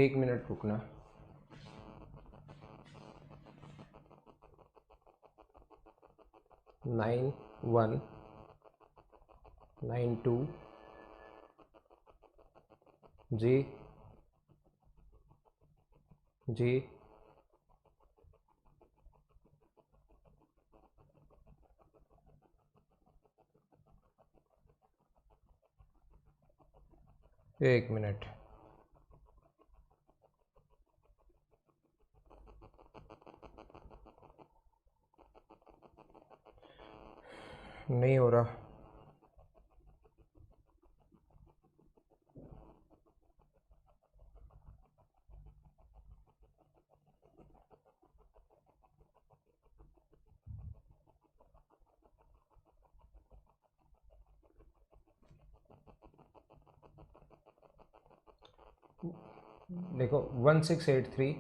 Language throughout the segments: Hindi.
1 मिनट रुकना। नाइन वन 9 2 जी जी। एक मिनट। नहीं हो रहा। देखो 1683।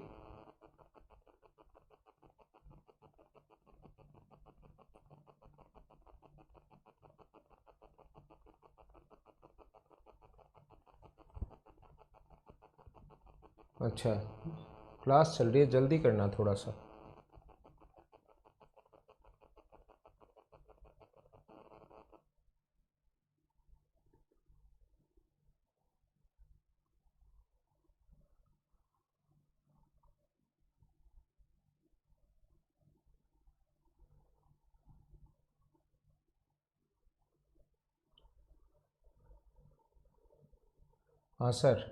अच्छा, क्लास चल रही है, जल्दी करना थोड़ा सा। हाँ सर।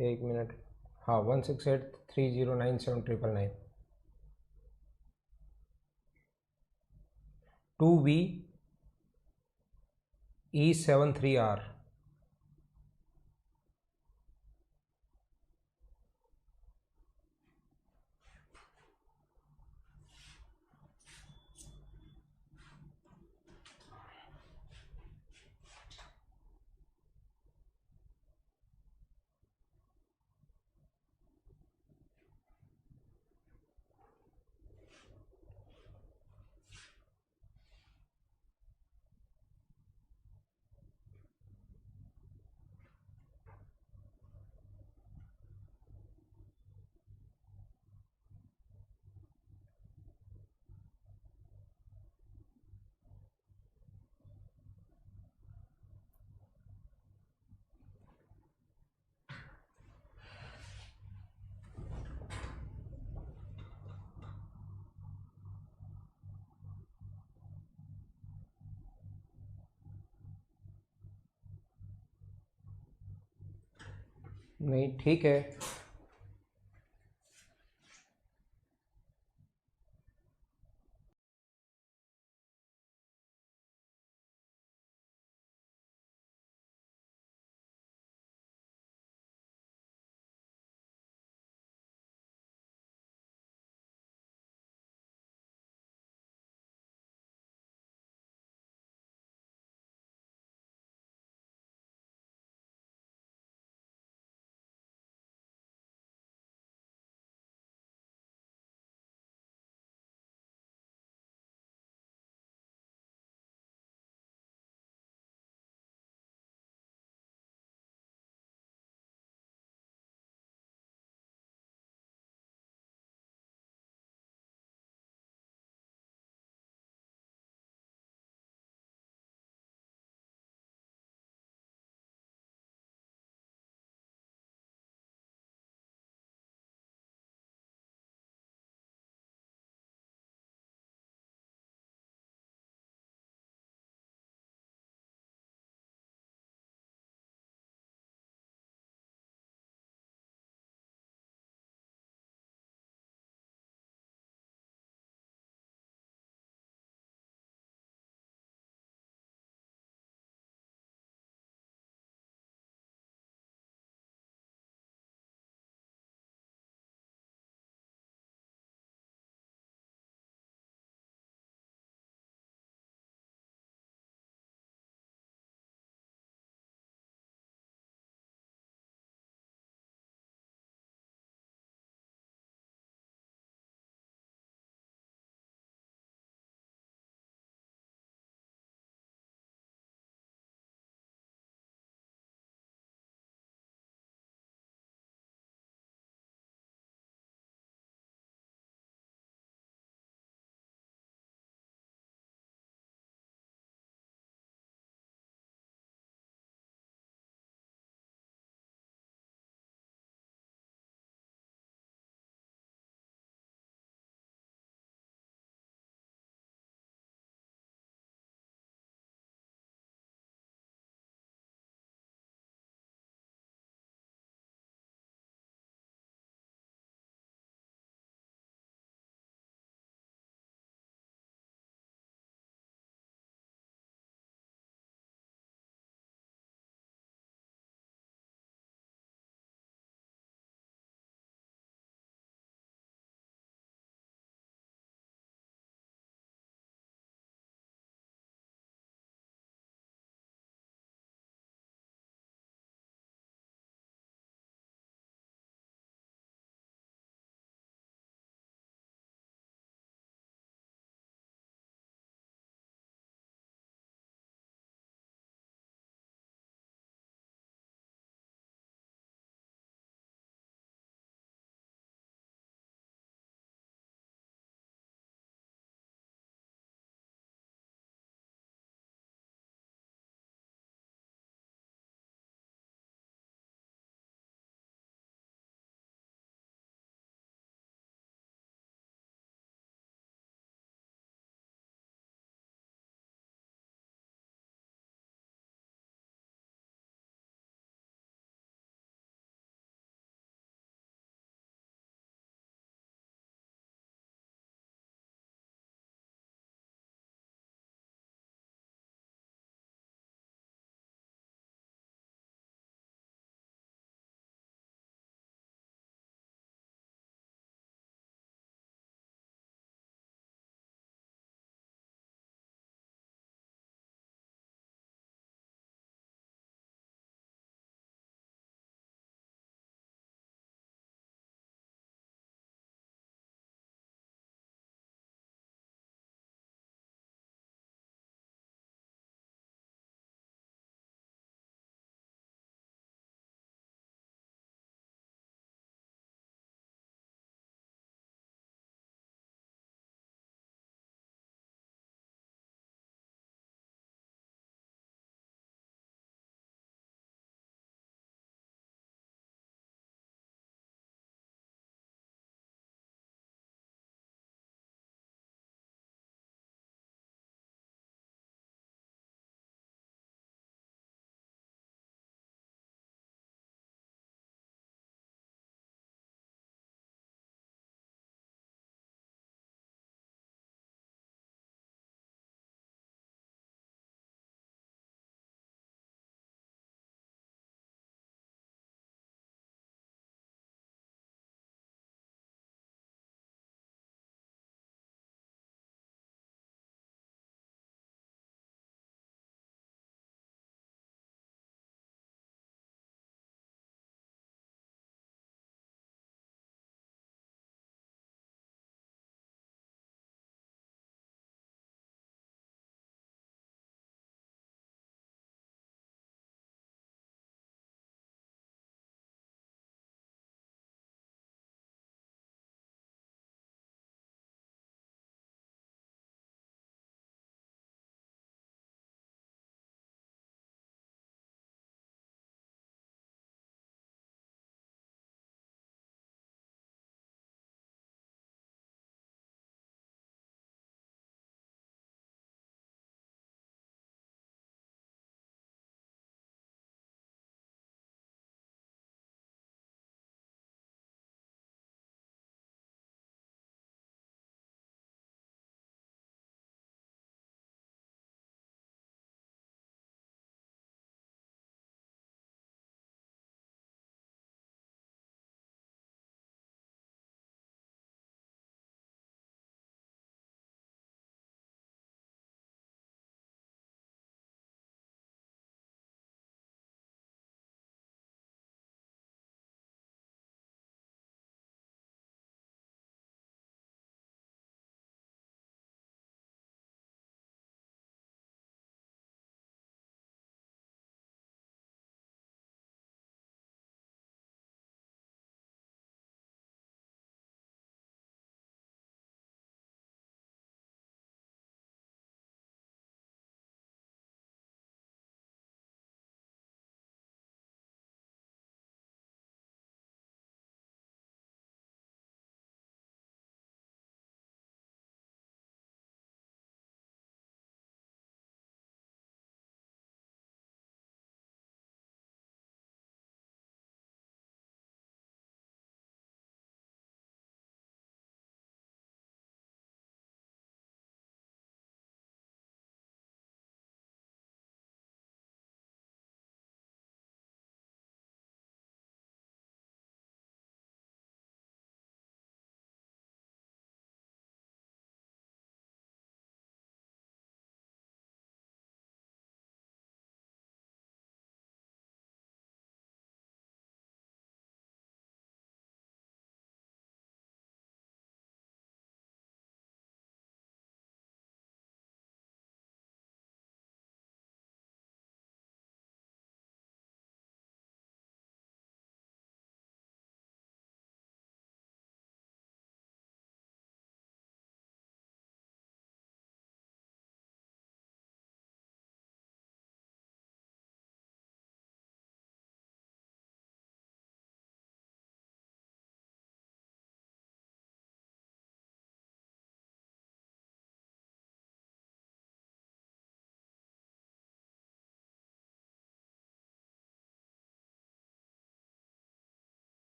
1 मिनट। हाँ 1683097999। 2VE73R। नहीं ठीक है।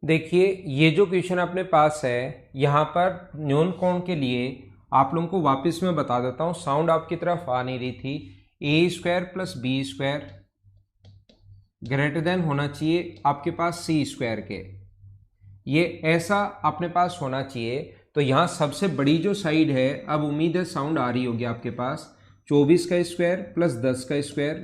देखिए ये जो क्वेश्चन अपने पास है, यहाँ पर न्यून कोण के लिए आप लोगों को वापस मैं बता देता हूँ, साउंड आपकी तरफ आ नहीं रही थी। A square plus B square greater than होना चाहिए आपके पास सी स्क्वायर के, ये ऐसा अपने पास होना चाहिए। तो यहाँ सबसे बड़ी जो साइड है, अब उम्मीद है साउंड आ रही होगी आपके पास, 24 का स्क्वायर प्लस 10 का स्क्वायर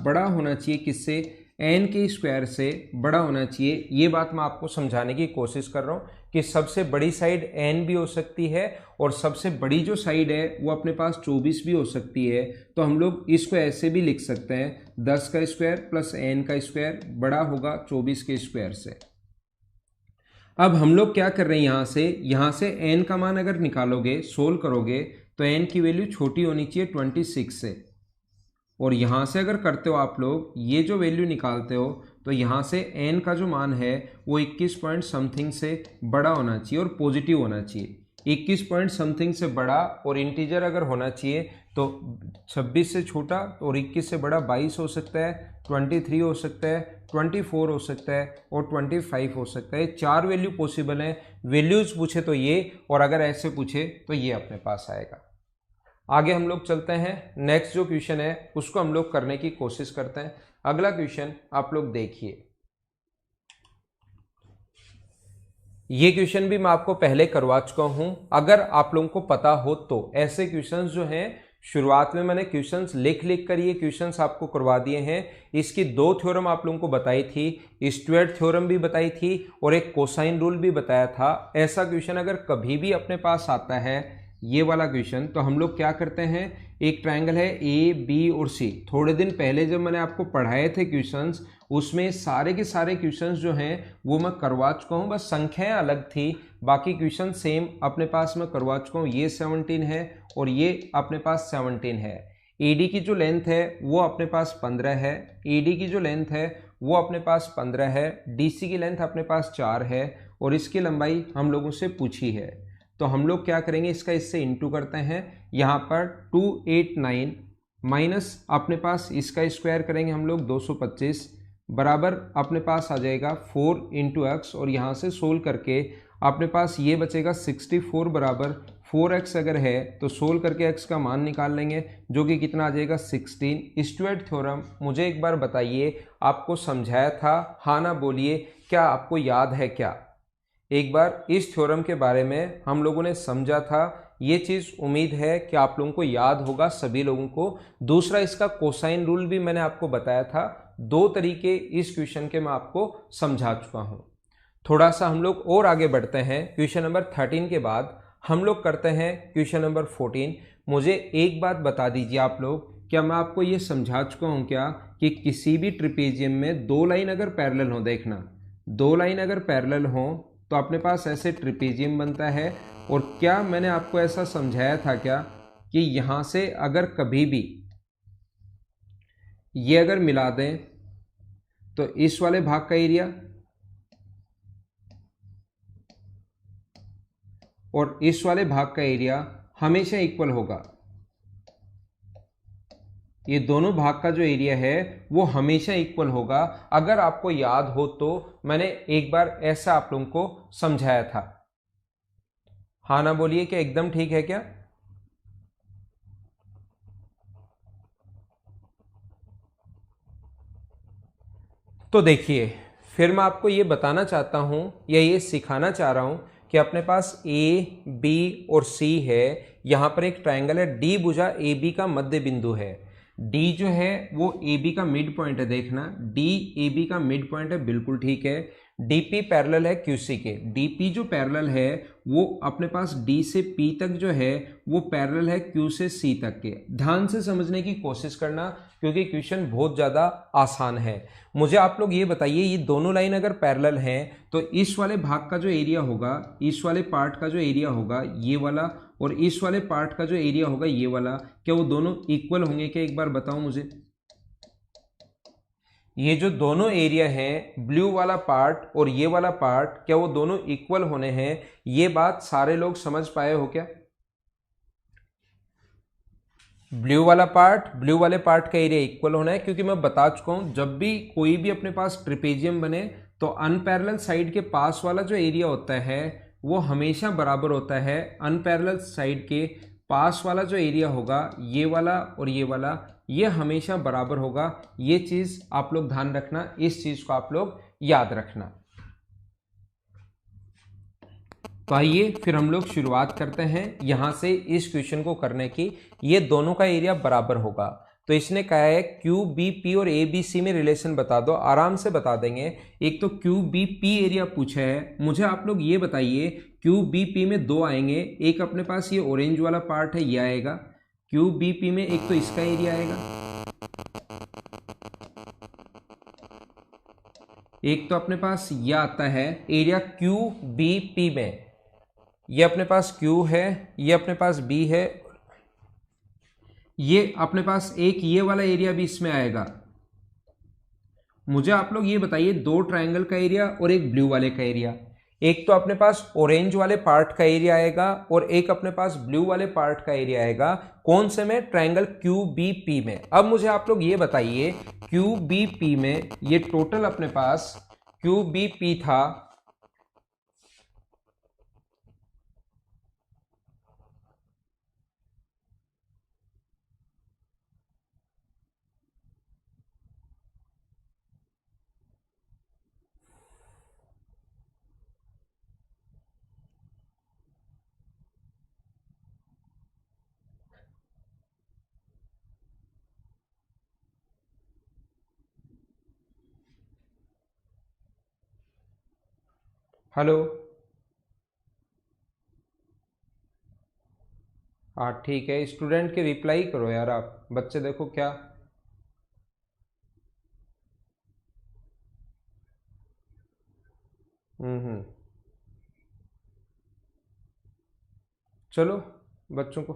बड़ा होना चाहिए किससे, एन के स्क्वायर से बड़ा होना चाहिए। ये बात मैं आपको समझाने की कोशिश कर रहा हूँ कि सबसे बड़ी साइड एन भी हो सकती है और सबसे बड़ी जो साइड है वो अपने पास 24 भी हो सकती है। तो हम लोग इसको ऐसे भी लिख सकते हैं, 10 का स्क्वायर प्लस एन का स्क्वायर बड़ा होगा 24 के स्क्वायर से। अब हम लोग क्या कर रहे हैं, यहाँ से n का मान अगर निकालोगे, सोल्व करोगे, तो n की वैल्यू छोटी होनी चाहिए 26 से, और यहाँ से अगर करते हो आप लोग ये जो वैल्यू निकालते हो, तो यहाँ से n का जो मान है वो 21 पॉइंट समथिंग से बड़ा होना चाहिए और पॉजिटिव होना चाहिए। 21 पॉइंट समथिंग से बड़ा और इंटीजर अगर होना चाहिए तो 26 से छोटा और 21 से बड़ा 22 हो सकता है, 23 हो सकता है, 24 हो सकता है और 25 हो सकता है। 4 वैल्यू पॉसिबल हैं। वैल्यूज पूछे तो ये, और अगर ऐसे पूछे तो ये अपने पास आएगा। आगे हम लोग चलते हैं, नेक्स्ट जो क्वेश्चन है उसको हम लोग करने की कोशिश करते हैं। अगला क्वेश्चन आप लोग देखिए, ये क्वेश्चन भी मैं आपको पहले करवा चुका हूं, अगर आप लोगों को पता हो तो। ऐसे क्वेश्चंस जो हैं शुरुआत में मैंने क्वेश्चंस लिख कर ये क्वेश्चंस आपको करवा दिए हैं। इसकी 2 थ्योरम आप लोगों को बताई थी, स्टुअर्ट थ्योरम भी बताई थी और एक कोसाइन रूल भी बताया था। ऐसा क्वेश्चन अगर कभी भी अपने पास आता है, ये वाला क्वेश्चन, तो हम लोग क्या करते हैं, एक ट्रायंगल है ए बी और सी। थोड़े दिन पहले जब मैंने आपको पढ़ाए थे क्वेश्चंस, उसमें सारे के सारे क्वेश्चंस जो हैं वो मैं करवा चुका हूँ, बस संख्याएं अलग थी, बाकी क्वेश्चन सेम अपने पास मैं करवा चुका हूँ। ये 17 है और ये अपने पास 17 है। एडी की जो लेंथ है वो अपने पास 15 है, एडी की जो लेंथ है वो अपने पास 15 है, डीसी की लेंथ अपने पास 4 है और इसकी लंबाई हम लोगों से पूछी है। तो हम लोग क्या करेंगे, इसका इससे इंटू करते हैं, यहाँ पर 289 माइनस अपने पास इसका स्क्वायर करेंगे हम लोग 225 बराबर अपने पास आ जाएगा 4 इंटू एक्स, और यहाँ से सोल्व करके अपने पास ये बचेगा 64 बराबर 4x अगर है तो सोल्व करके x का मान निकाल लेंगे, जो कि कितना आ जाएगा 16। स्टुअर्ट थ्योरम मुझे एक बार बताइए, आपको समझाया था, हाँ ना बोलिए, क्या आपको याद है क्या? एक बार इस थ्योरम के बारे में हम लोगों ने समझा था, ये चीज़ उम्मीद है कि आप लोगों को याद होगा सभी लोगों को। दूसरा इसका कोसाइन रूल भी मैंने आपको बताया था। 2 तरीके इस क्वेश्चन के मैं आपको समझा चुका हूँ। थोड़ा सा हम लोग और आगे बढ़ते हैं, क्वेश्चन नंबर 13 के बाद हम लोग करते हैं क्वेश्चन नंबर 14। मुझे एक बात बता दीजिए आप लोग, क्या मैं आपको ये समझा चुका हूँ क्या कि किसी भी ट्रिपेजियम में 2 लाइन अगर पैरेलल हो, देखना 2 लाइन अगर पैरेलल हो तो अपने पास ऐसे ट्रिपेजियम बनता है। और क्या मैंने आपको ऐसा समझाया था क्या कि यहाँ से अगर कभी भी ये अगर मिला दें तो इस वाले भाग का एरिया और इस वाले भाग का एरिया हमेशा इक्वल होगा। ये दोनों भाग का जो एरिया है वो हमेशा इक्वल होगा। अगर आपको याद हो तो मैंने एक बार ऐसा आप लोगों को समझाया था। हाँ ना बोलिए, क्या एकदम ठीक है क्या? तो देखिए, फिर मैं आपको ये बताना चाहता हूं या ये सिखाना चाह रहा हूं कि अपने पास ए बी और सी है। यहां पर एक ट्रायंगल है, डी भुजा ए बी का मध्य बिंदु है। डी जो है वो ए बी का मिड पॉइंट है, देखना डी ए बी का मिड पॉइंट है, बिल्कुल ठीक है। डीपी पैरेलल है क्यूसी के, डीपी जो पैरेलल है वो अपने पास डी से पी तक जो है वो पैरेलल है क्यू से सी तक के। ध्यान से समझने की कोशिश करना क्योंकि क्वेश्चन बहुत ज़्यादा आसान है। मुझे आप लोग ये बताइए, ये दोनों लाइन अगर पैरेलल हैं तो इस वाले भाग का जो एरिया होगा, इस वाले पार्ट का जो एरिया होगा ये वाला, और इस वाले पार्ट का जो एरिया होगा ये वाला, क्या वो दोनों इक्वल होंगे क्या? एक बार बताओ मुझे। ये जो दोनों एरिया हैं, ब्लू वाला पार्ट और ये वाला पार्ट, क्या वो दोनों इक्वल होने हैं? ये बात सारे लोग समझ पाए हो क्या? ब्लू वाला पार्ट, ब्लू वाले पार्ट का एरिया इक्वल होना है, क्योंकि मैं बता चुका हूं जब भी कोई भी अपने पास ट्रिपेजियम बने तो अनपैरेलल साइड के पास वाला जो एरिया होता है वो हमेशा बराबर होता है अनपैरेलल साइड के पास वाला जो एरिया होगा, ये वाला और ये वाला, ये हमेशा बराबर होगा। ये चीज आप लोग ध्यान रखना, इस चीज को आप लोग याद रखना। तो आइए फिर हम लोग शुरुआत करते हैं यहां से इस क्वेश्चन को करने की। ये दोनों का एरिया बराबर होगा, तो इसने कहा है क्यू बी पी और ए बी सी में रिलेशन बता दो। आराम से बता देंगे। एक तो क्यू बी पी एरिया पूछा है, मुझे आप लोग ये बताइए क्यू बी पी में दो आएंगे। एक अपने पास ये ऑरेंज वाला पार्ट है, ये आएगा क्यू बी पी में। एक तो इसका एरिया आएगा, एक तो अपने पास ये आता है एरिया क्यू बी पी में। ये अपने पास क्यू है, ये अपने पास बी है, ये अपने पास एक ये वाला एरिया भी इसमें आएगा। मुझे आप लोग ये बताइए दो ट्रायंगल का एरिया और एक ब्लू वाले का एरिया। एक तो अपने पास ऑरेंज वाले पार्ट का एरिया आएगा और एक अपने पास ब्लू वाले पार्ट का एरिया आएगा। कौन से में? ट्रायंगल क्यू बी पी में। अब मुझे आप लोग ये बताइए क्यू बी पी में ये टोटल अपने पास क्यू बी पी था, हेलो, हाँ ठीक है। स्टूडेंट के रिप्लाई करो यार आप, बच्चे देखो क्या। हम्म, चलो बच्चों को,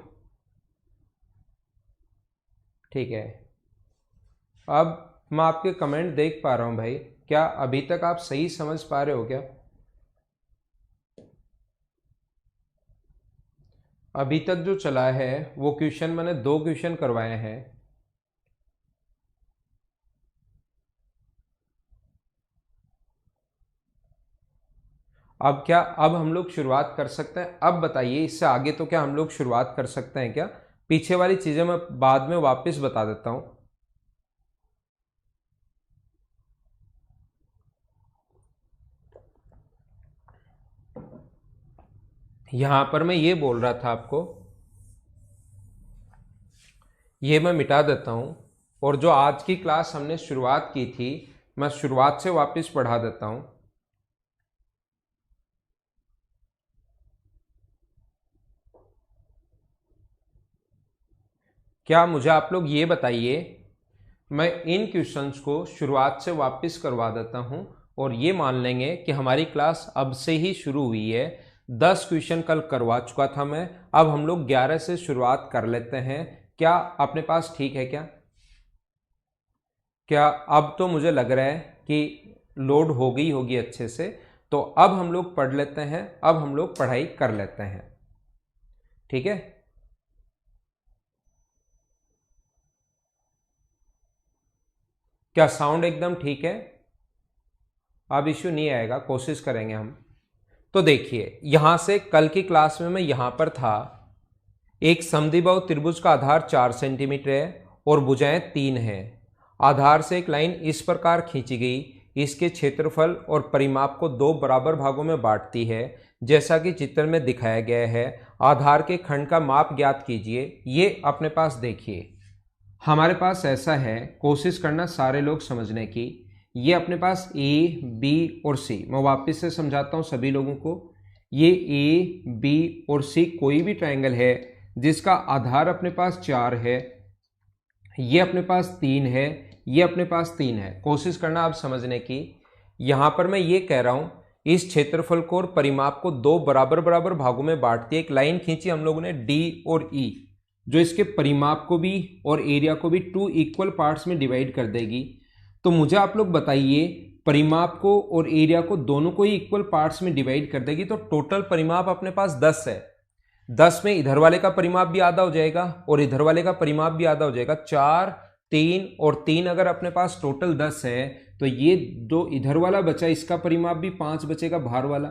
ठीक है। अब मैं आपके कमेंट देख पा रहा हूं भाई, क्या अभी तक आप सही समझ पा रहे हो क्या? अभी तक जो चला है वो क्वेश्चन मैंने दो क्वेश्चन करवाए हैं। अब क्या, अब हम लोग शुरुआत कर सकते हैं? अब बताइए इससे आगे तो क्या हम लोग शुरुआत कर सकते हैं क्या? पीछे वाली चीजें मैं बाद में वापस बता देता हूं। यहां पर मैं ये बोल रहा था आपको, ये मैं मिटा देता हूं। और जो आज की क्लास हमने शुरुआत की थी, मैं शुरुआत से वापस पढ़ा देता हूं। क्या मुझे आप लोग ये बताइए, मैं इन क्वेश्चंस को शुरुआत से वापस करवा देता हूं और ये मान लेंगे कि हमारी क्लास अब से ही शुरू हुई है। 10 क्वेश्चन कल करवा चुका था मैं, अब हम लोग 11 से शुरुआत कर लेते हैं। क्या अपने पास ठीक है क्या? क्या अब तो मुझे लग रहा है कि लोड हो गई होगी अच्छे से। तो अब हम लोग पढ़ लेते हैं, अब हम लोग पढ़ाई कर लेते हैं, ठीक है। क्या साउंड एकदम ठीक है? अब इश्यू नहीं आएगा, कोशिश करेंगे हम। तो देखिए यहां से कल की क्लास में मैं यहां पर था, एक समद्विबाहु त्रिभुज का आधार 4 सेंटीमीटर है और भुजाएं 3 हैं। आधार से एक लाइन इस प्रकार खींची गई, इसके क्षेत्रफल और परिमाप को दो बराबर भागों में बांटती है, जैसा कि चित्र में दिखाया गया है। आधार के खंड का माप ज्ञात कीजिए। ये अपने पास देखिए, हमारे पास ऐसा है, कोशिश करना सारे लोग समझने की। ये अपने पास ए बी और सी, मैं वापस से समझाता हूं सभी लोगों को। ये ए बी और सी कोई भी ट्रायंगल है जिसका आधार अपने पास 4 है, ये अपने पास 3 है, ये अपने पास 3 है। कोशिश करना आप समझने की। यहां पर मैं ये कह रहा हूं, इस क्षेत्रफल को और परिमाप को दो बराबर बराबर भागों में बांटती है। एक लाइन खींची हम लोगों ने डी और ई, जो इसके परिमाप को भी और एरिया को भी 2 इक्वल पार्ट्स में डिवाइड कर देगी। तो मुझे आप लोग बताइए, परिमाप को और एरिया को दोनों को ही इक्वल पार्ट्स में डिवाइड कर देगी, तो टोटल परिमाप अपने पास 10 है। 10 में इधर वाले का परिमाप भी आधा हो जाएगा और इधर वाले का परिमाप भी आधा हो जाएगा। 4, 3 और 3 अगर अपने पास टोटल 10 है, तो ये जो इधर वाला बचा इसका परिमाप भी 5 बचेगा, बाहर वाला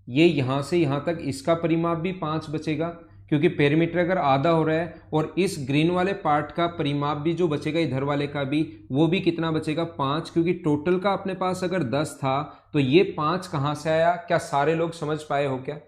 ये यहां से यहां तक इसका परिमाप भी 5 बचेगा, क्योंकि पेरीमीटर अगर आधा हो रहा है, और इस ग्रीन वाले पार्ट का परिमाप भी जो बचेगा इधर वाले का भी, वो भी कितना बचेगा 5, क्योंकि टोटल का अपने पास अगर 10 था तो ये 5 कहां से आया? क्या सारे लोग समझ पाए हो क्या?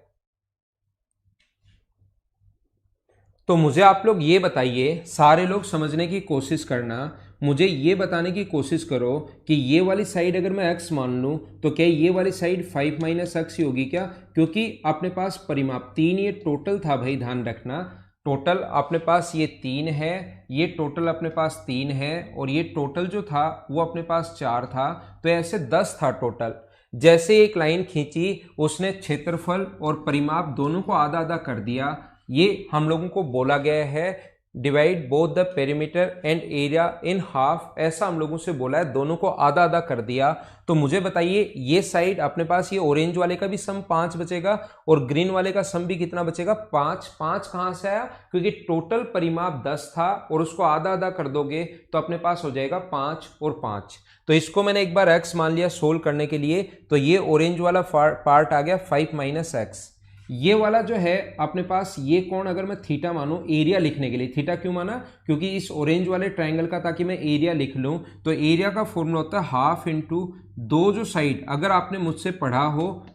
तो मुझे आप लोग ये बताइए, सारे लोग समझने की कोशिश करना, मुझे ये बताने की कोशिश करो कि ये वाली साइड अगर मैं x मान लूं तो क्या ये वाली साइड 5 माइनस एक्स ही होगी क्या? क्योंकि अपने पास परिमाप 3 ये टोटल था भाई, ध्यान रखना, टोटल अपने पास ये 3 है, ये टोटल अपने पास 3 है, और ये टोटल जो था वो अपने पास 4 था, तो ऐसे 10 था टोटल। जैसे एक लाइन खींची उसने क्षेत्रफल और परिमाप दोनों को आधा आधा कर दिया। ये हम लोगों को बोला गया है divide both the perimeter and area in half, ऐसा हम लोगों से बोला है, दोनों को आधा आधा कर दिया। तो मुझे बताइए ये साइड अपने पास ये ऑरेंज वाले का भी सम 5 बचेगा और ग्रीन वाले का सम भी कितना बचेगा? 5। 5 कहां से आया? क्योंकि टोटल परिमाप 10 था और उसको आधा आधा कर दोगे तो अपने पास हो जाएगा 5 और 5। तो इसको मैंने एक बार x मान लिया सोल्व करने के लिए, तो ये ऑरेंज वाला पार्ट आ गया 5 माइनस एक्स। ये वाला जो है अपने पास ये कोण अगर मैं थीटा मानूं एरिया लिखने के लिए, थीटा क्यों माना? क्योंकि इस ऑरेंज वाले ट्रायंगल का ताकि मैं एरिया लिख लूं, तो एरिया का फॉर्मूला होता है हाफ इंटू दो जो साइड, अगर आपने मुझसे पढ़ा हो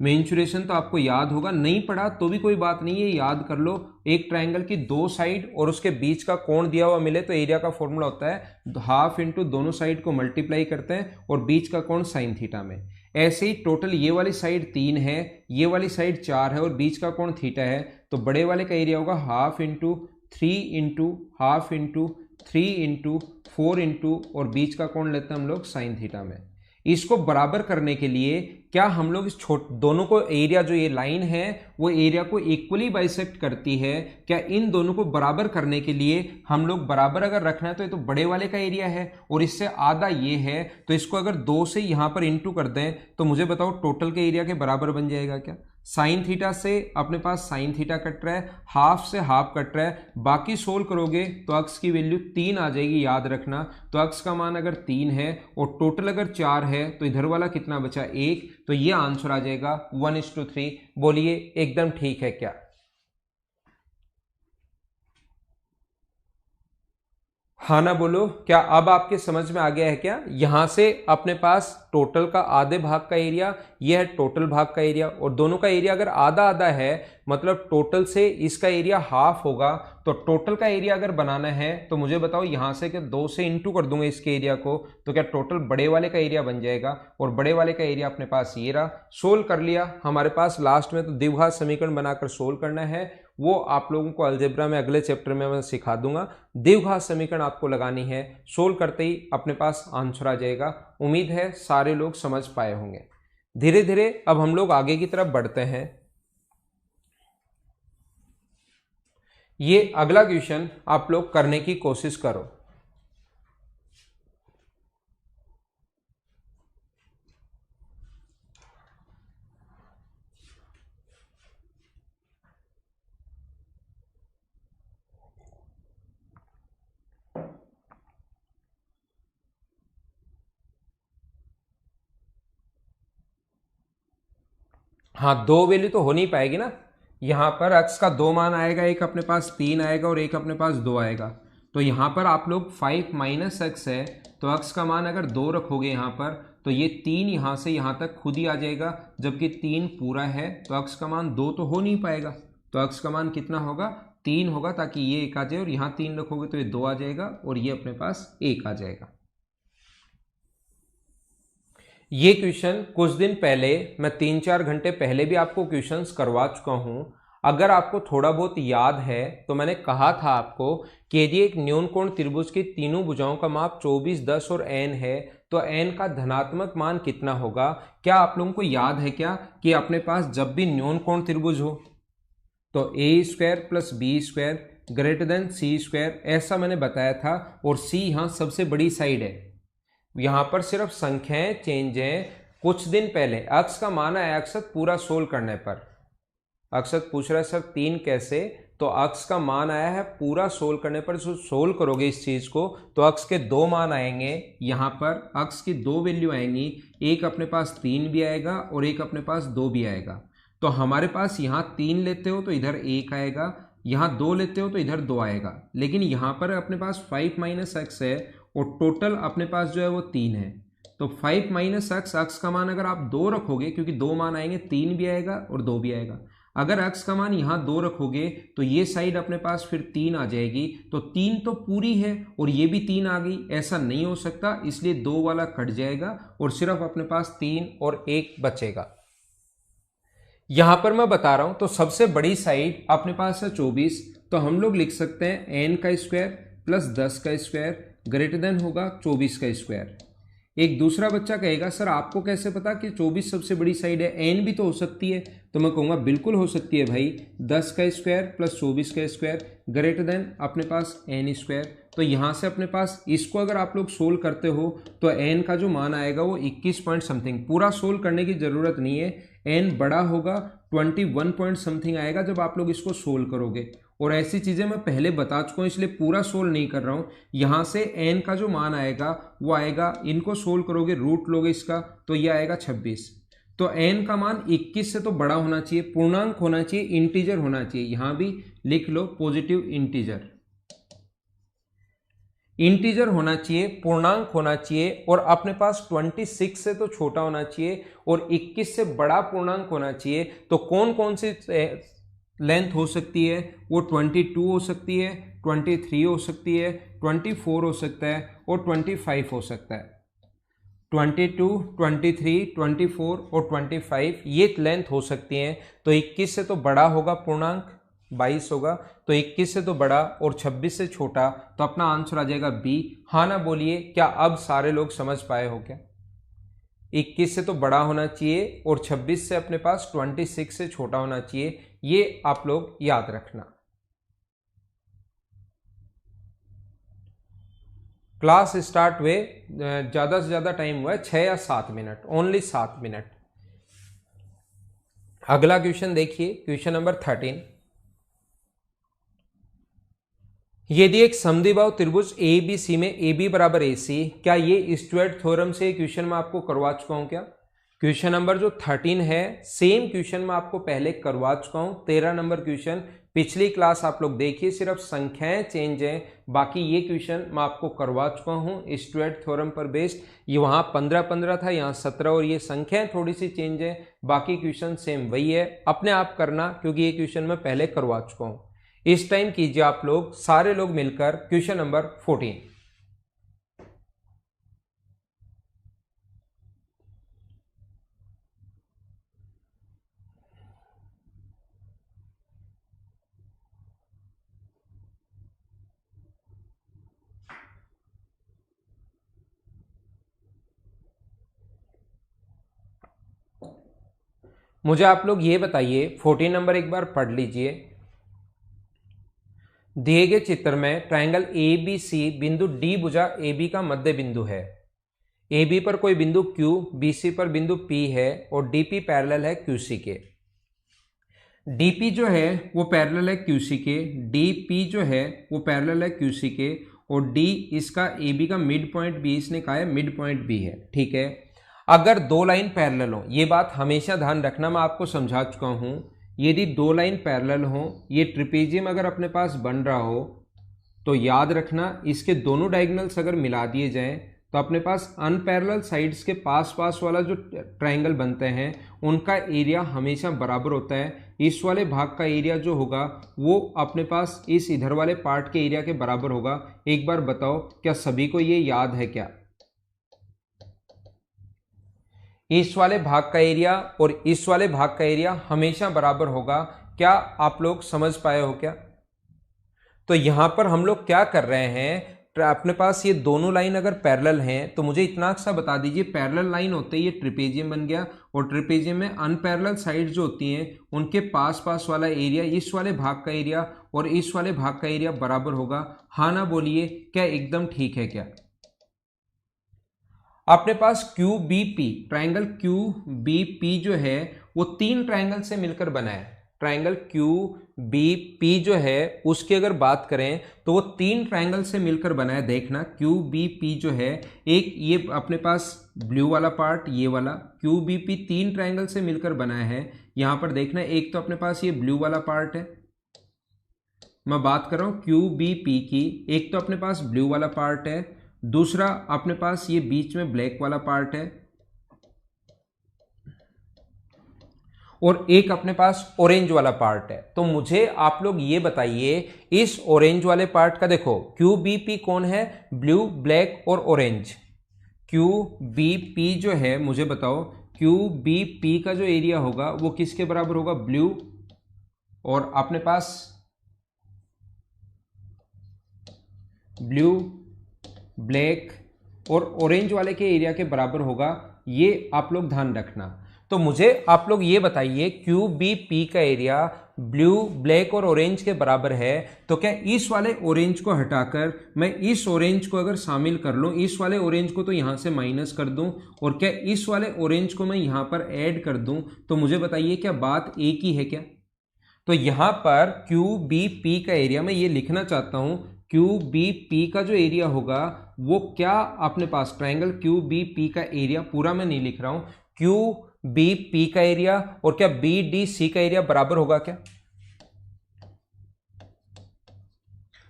मेंसुरेशन तो आपको याद होगा, नहीं पढ़ा तो भी कोई बात नहीं है, याद कर लो। एक ट्रायंगल की दो साइड और उसके बीच का कोण दिया हुआ मिले तो एरिया का फॉर्मूला होता है हाफ इंटू दोनों साइड को मल्टीप्लाई करते हैं और बीच का कोण साइन थीटा में। ऐसे ही टोटल ये वाली साइड 3 है, ये वाली साइड 4 है और बीच का कोण थीटा है, तो बड़े वाले का एरिया होगा half into 3 into half into 3 into 4 into और बीच का कोण लेते हैं हम लोग साइन थीटा में। इसको बराबर करने के लिए क्या हम लोग इस दोनों को एरिया जो ये लाइन है वो एरिया को इक्वली बाइसेक्ट करती है, क्या इन दोनों को बराबर करने के लिए हम लोग बराबर अगर रखना है तो ये तो बड़े वाले का एरिया है और इससे आधा ये है, तो इसको अगर 2 से यहां पर इंटू कर दें तो मुझे बताओ टोटल के एरिया के बराबर बन जाएगा क्या? साइन थीटा से अपने पास साइन थीटा कट रहा है, हाफ से हाफ कट रहा है, बाकी सोल्व करोगे तो अक्स की वैल्यू 3 आ जाएगी, याद रखना। तो अक्स का मान अगर 3 है और टोटल अगर 4 है तो इधर वाला कितना बचा? 1, तो ये आंसर आ जाएगा 1:3। बोलिए एकदम ठीक है क्या? हाँ ना बोलो, क्या अब आपके समझ में आ गया है क्या? यहां से अपने पास टोटल का आधे भाग का एरिया, यह है टोटल भाग का एरिया, और दोनों का एरिया अगर आधा आधा है मतलब टोटल से इसका एरिया हाफ होगा, तो टोटल का एरिया अगर बनाना है तो मुझे बताओ यहां से कि 2 से इंटू कर दूंगा इसके एरिया को, तो क्या टोटल बड़े वाले का एरिया बन जाएगा, और बड़े वाले का एरिया अपने पास ये रहा। सोल्व कर लिया, हमारे पास लास्ट में तो द्विघात समीकरण बनाकर सोल्व करना है, वो आप लोगों को अलजेब्रा में अगले चैप्टर में मैं सिखा दूंगा। द्विघात समीकरण आपको लगानी है, सोल्व करते ही अपने पास आंसर आ जाएगा। उम्मीद है सारे लोग समझ पाए होंगे। धीरे धीरे अब हम लोग आगे की तरफ बढ़ते हैं। ये अगला क्वेश्चन आप लोग करने की कोशिश करो। हाँ, 2 वैल्यू तो हो नहीं पाएगी ना, यहां पर x का 2 मान आएगा, एक अपने पास 3 आएगा और एक अपने पास 2 आएगा। तो यहां पर आप लोग 5 माइनस एक्स है, तो x का मान अगर 2 रखोगे यहां पर तो ये 3 यहां से यहां तक खुद ही आ जाएगा, जबकि 3 पूरा है तो x का मान 2 तो हो नहीं पाएगा, तो x का मान कितना होगा? 3 होगा, ताकि ये 1 आ जाए, और यहाँ 3 रखोगे तो ये 2 आ जाएगा और ये अपने पास 1 आ जाएगा। ये क्वेश्चन कुछ दिन पहले मैं 3-4 घंटे पहले भी आपको क्वेश्चंस करवा चुका हूं। अगर आपको थोड़ा बहुत याद है तो मैंने कहा था आपको कि यदि एक न्यूनकोण त्रिभुज की तीनों भुजाओं का माप 24, 10 और n है तो n का धनात्मक मान कितना होगा? क्या आप लोगों को याद है क्या कि अपने पास जब भी न्यूनकोण त्रिभुज हो तो a² + b² greater than c², ऐसा मैंने बताया था, और c यहाँ सबसे बड़ी साइड है। यहां पर सिर्फ संख्याएं चेंज हैं। कुछ दिन पहले अक्स का मान है, अक्षत पूरा सोल्व करने पर अक्षत पूछ रहा है सर 3 कैसे, तो अक्स का मान आया है पूरा सोल्व करने पर, जो सोल्व करोगे इस चीज़ को तो अक्स के दो मान आएंगे। यहाँ पर अक्स की दो वैल्यू आएंगी, एक अपने पास 3 भी आएगा और एक अपने पास 2 भी आएगा। तो हमारे पास यहाँ 3 लेते हो तो इधर 1 आएगा, यहाँ 2 लेते हो तो इधर 2 आएगा, लेकिन यहाँ पर अपने पास 5 माइनस एक्स है और टोटल अपने पास जो है वो 3 है। तो 5 माइनस एक्स, एक्स का मान अगर आप 2 रखोगे, क्योंकि 2 मान आएंगे, 3 भी आएगा और 2 भी आएगा। अगर एक्स का मान यहाँ 2 रखोगे तो ये साइड अपने पास फिर 3 आ जाएगी, तो 3 तो पूरी है और ये भी 3 आ गई, ऐसा नहीं हो सकता, इसलिए 2 वाला कट जाएगा और सिर्फ अपने पास 3 और 1 बचेगा। यहां पर मैं बता रहा हूं, तो सबसे बड़ी साइड अपने पास है 24, तो हम लोग लिख सकते हैं n का स्क्वायर प्लस 10 का स्क्वायर ग्रेटर देन होगा 24 का स्क्वायर। एक दूसरा बच्चा कहेगा सर आपको कैसे पता कि 24 सबसे बड़ी साइड है, n भी तो हो सकती है। तो मैं कहूँगा बिल्कुल हो सकती है भाई, 10 का स्क्वायर प्लस 24 का स्क्वायर ग्रेटर देन अपने पास n स्क्वायर। तो यहाँ से अपने पास इसको अगर आप लोग सोल्व करते हो तो n का जो मान आएगा वो 21 पॉइंट समथिंग, पूरा सोल्व करने की ज़रूरत नहीं है, n बड़ा होगा 21 पॉइंट समथिंग आएगा जब आप लोग इसको सोल्व करोगे। और ऐसी चीज़ें मैं पहले बता चुका हूँ इसलिए पूरा सोल्व नहीं कर रहा हूँ। यहाँ से n का जो मान आएगा वो आएगा, इनको सोल्व करोगे रूट लोगे इसका तो ये आएगा 26। तो n का मान 21 से तो बड़ा होना चाहिए, पूर्णांक होना चाहिए, इंटीजर होना चाहिए। यहाँ भी लिख लो पॉजिटिव इंटीजर, इंटीजर होना चाहिए, पूर्णांक होना चाहिए और अपने पास 26 से तो छोटा होना चाहिए और 21 से बड़ा पूर्णांक होना चाहिए। तो कौन कौन सी लेंथ हो सकती है? वो 22 हो सकती है, 23 हो सकती है, 24 हो सकता है और 25 हो सकता है। 22, 23, 24 और 25 ये लेंथ हो सकती हैं। तो 21 से तो बड़ा होगा पूर्णांक 22 होगा, तो 21 से तो बड़ा और 26 से छोटा, तो अपना आंसर आ जाएगा बी। हाँ ना बोलिए, क्या अब सारे लोग समझ पाए हो क्या? 21 से तो बड़ा होना चाहिए और 26 से अपने पास 26 से छोटा होना चाहिए, ये आप लोग याद रखना। क्लास स्टार्ट हुए ज़्यादा से ज़्यादा टाइम हुआ है 6 या 7 मिनट, ओनली 7 मिनट। अगला क्वेश्चन देखिए, क्वेश्चन नंबर 13। यदि एक समद्विबाहु त्रिभुज ए बी सी में ए बी बराबर ए सी, क्या ये स्टुअर्ट थ्योरम से क्वेश्चन में आपको करवा चुका हूं क्या? क्वेश्चन नंबर जो 13 है सेम क्वेश्चन में आपको पहले करवा चुका हूं। 13 नंबर क्वेश्चन पिछली क्लास आप लोग देखिए, सिर्फ संख्याएं चेंज हैं, बाकी ये क्वेश्चन मैं आपको करवा चुका हूं स्टुअर्ट थ्योरम पर बेस्ड। ये वहां 15 था, यहाँ 17 और ये संख्याएं थोड़ी सी चेंज है, बाकी क्वेश्चन सेम वही है। अपने आप करना क्योंकि ये क्वेश्चन मैं पहले करवा चुका हूं। इस टाइम कीजिए आप लोग सारे लोग मिलकर क्वेश्चन नंबर 14। मुझे आप लोग ये बताइए, 14 नंबर एक बार पढ़ लीजिए। दिए गए चित्र में ट्रायंगल ए बी सी बिंदु डी भुजा ए बी का मध्य बिंदु है। ए बी पर कोई बिंदु Q, बी सी पर बिंदु P है और DP पैरेलल है QC के। DP जो है वो पैरेलल है QC के, DP जो है वो पैरेलल है QC के और D इसका AB का मिड पॉइंट B, इसने कहा है मिड पॉइंट B है, ठीक है। अगर दो लाइन पैरेलल हो, ये बात हमेशा ध्यान रखना, मैं आपको समझा चुका हूं, यदि दो लाइन पैरेलल हो, ये ट्रिपेजियम अगर अपने पास बन रहा हो तो याद रखना इसके दोनों डायगोनल्स अगर मिला दिए जाएं तो अपने पास अनपैरेलल साइड्स के पास पास वाला जो ट्रायंगल बनते हैं उनका एरिया हमेशा बराबर होता है। इस वाले भाग का एरिया जो होगा वो अपने पास इस इधर वाले पार्ट के एरिया के बराबर होगा। एक बार बताओ क्या सभी को ये याद है क्या? इस वाले भाग का एरिया और इस वाले भाग का एरिया हमेशा बराबर होगा। क्या आप लोग समझ पाए हो क्या? तो यहां पर हम लोग क्या कर रहे हैं, अपने पास ये दोनों लाइन अगर पैरेलल हैं तो मुझे इतना सा बता दीजिए, पैरेलल लाइन होते ही ये ट्रिपेजियम बन गया और ट्रिपेजियम में अनपैरेलल साइड जो होती हैं उनके पास पास वाला एरिया, इस वाले भाग का एरिया और इस वाले भाग का एरिया बराबर होगा। हाँ ना बोलिए, क्या एकदम ठीक है क्या? अपने पास QBP ट्रायंगल QBP जो है वो 3 ट्रायंगल से मिलकर बना है। ट्रायंगल क्यू बी पी जो है उसकी अगर बात करें तो वो 3 ट्रायंगल से मिलकर बना है। देखना क्यू बी पी जो है, एक ये अपने पास ब्लू वाला पार्ट, ये वाला क्यू बी पी 3 ट्रायंगल से मिलकर बना है। यहां पर देखना एक तो अपने पास ये ब्लू वाला पार्ट है, मैं बात कर रहा हूं क्यू बी पी की, एक तो अपने पास ब्लू वाला पार्ट है, दूसरा अपने पास ये बीच में ब्लैक वाला पार्ट है, और एक अपने पास ऑरेंज वाला पार्ट है। तो मुझे आप लोग ये बताइए इस ऑरेंज वाले पार्ट का, देखो क्यू बी पी कौन है, ब्लू ब्लैक और ऑरेंज। क्यू बी पी जो है मुझे बताओ क्यू बी पी का जो एरिया होगा वो किसके बराबर होगा, ब्लू और अपने पास ब्लू ब्लैक और ऑरेंज वाले के एरिया के बराबर होगा। ये आप लोग ध्यान रखना। तो मुझे आप लोग ये बताइए क्यू बी पी का एरिया ब्लू ब्लैक और ऑरेंज के बराबर है, तो क्या इस वाले ऑरेंज को हटाकर मैं इस ऑरेंज को अगर शामिल कर लूं, इस वाले ऑरेंज को तो यहां से माइनस कर दूं और क्या इस वाले ऑरेंज को मैं यहां पर ऐड कर दूं, तो मुझे बताइए क्या बात एक ही है क्या। तो यहां पर क्यू बी पी का एरिया मैं ये लिखना चाहता हूं, क्यू बी पी का जो एरिया होगा वो क्या अपने पास ट्रायंगल क्यू बी पी का एरिया, पूरा मैं नहीं लिख रहा हूं, क्यू बी पी का एरिया और क्या बी डी सी का एरिया बराबर होगा क्या।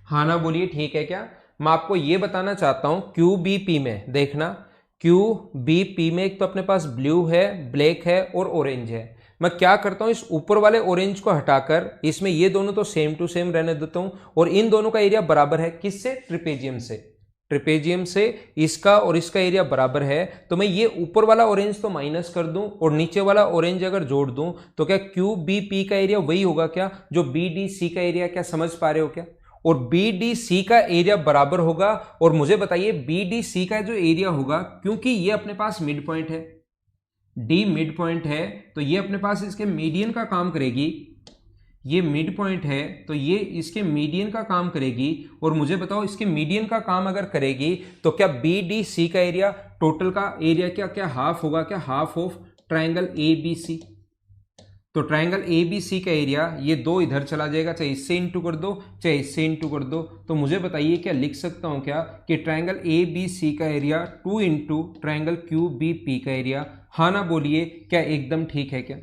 हाँ ना बोलिए, ठीक है क्या। मैं आपको ये बताना चाहता हूं क्यू बी पी में देखना, क्यू बी पी में एक तो अपने पास ब्लू है, ब्लैक है और ऑरेंज है। मैं क्या करता हूं, इस ऊपर वाले ऑरेंज को हटाकर इसमें ये दोनों तो सेम टू सेम रहने देता हूं और इन दोनों का एरिया बराबर है किससे, ट्रिपेजियम से। ट्रिपेजियम से इसका और इसका एरिया बराबर है, तो मैं ये ऊपर वाला ऑरेंज तो माइनस कर दूं और नीचे वाला ऑरेंज अगर जोड़ दूं तो क्या क्यू बी पी का एरिया वही होगा क्या जो बी डी सी का एरिया, क्या समझ पा रहे हो क्या। और बी डी सी का एरिया बराबर होगा, और मुझे बताइए बी डी सी का जो एरिया होगा, क्योंकि ये अपने पास मिड पॉइंट है, डी मिड पॉइंट है, तो ये अपने पास इसके मीडियन का काम करेगी। ये मिड पॉइंट है तो ये इसके मीडियन का काम करेगी, और मुझे बताओ इसके मीडियन का काम अगर करेगी तो क्या बी डी सी का एरिया, टोटल का एरिया क्या क्या हाफ होगा क्या, half of triangle A B C. तो ट्राइंगल ए बी सी का एरिया ये दो इधर चला जाएगा, चाहे इससे इंटू कर दो चाहे इससे इंटू कर दो। तो मुझे बताइए क्या लिख सकता हूं क्या कि ट्राइंगल ए बी सी का area 2 into triangle Q B P का एरिया। हाँ ना बोलिए, क्या एकदम ठीक है क्या।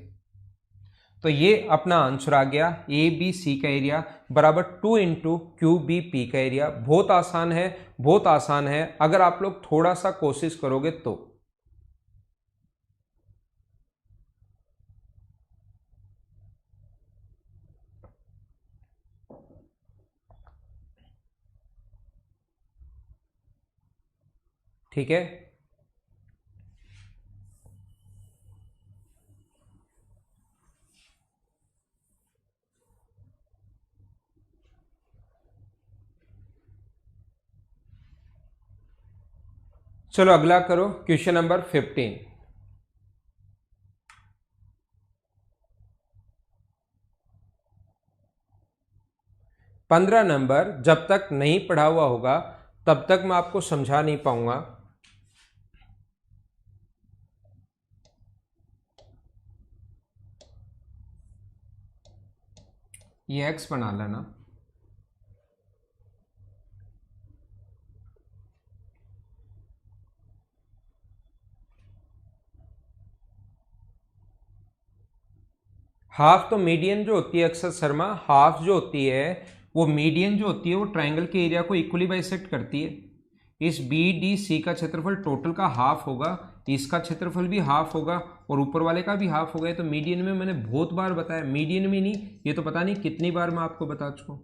तो ये अपना आंसर आ गया, ए बी सी का एरिया बराबर 2 इंटू क्यू बी पी का एरिया। बहुत आसान है, बहुत आसान है अगर आप लोग थोड़ा सा कोशिश करोगे तो। ठीक है, चलो अगला करो, क्वेश्चन नंबर 15। 15 नंबर जब तक नहीं पढ़ा हुआ होगा तब तक मैं आपको समझा नहीं पाऊंगा। ये एक्स बना लेना। हाफ तो मीडियन जो होती है अक्सर शर्मा, हाफ जो होती है वो मीडियन जो होती है वो ट्रायंगल के एरिया को इक्वली बाइसेक्ट करती है। इस बी डी सी का क्षेत्रफल टोटल का हाफ होगा, इसका क्षेत्रफल भी हाफ होगा और ऊपर वाले का भी हाफ होगा। तो मीडियन में मैंने बहुत बार बताया, मीडियन में नहीं, ये तो पता नहीं कितनी बार मैं आपको बता चुका हूं।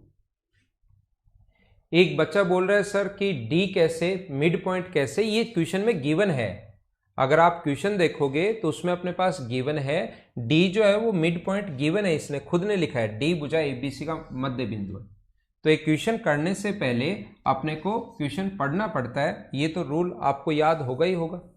एक बच्चा बोल रहा है सर कि डी कैसे, मिड पॉइंट कैसे, ये क्वेश्चन में गिवन है। अगर आप क्वेश्चन देखोगे तो उसमें अपने पास गिवन है डी जो है वो मिड पॉइंट गिवन है, इसने खुद ने लिखा है डी भुजा एबीसी का मध्य बिंदु है। तो एक क्वेश्चन करने से पहले अपने को क्वेश्चन पढ़ना पड़ता है, ये तो रूल आपको याद होगा ही होगा।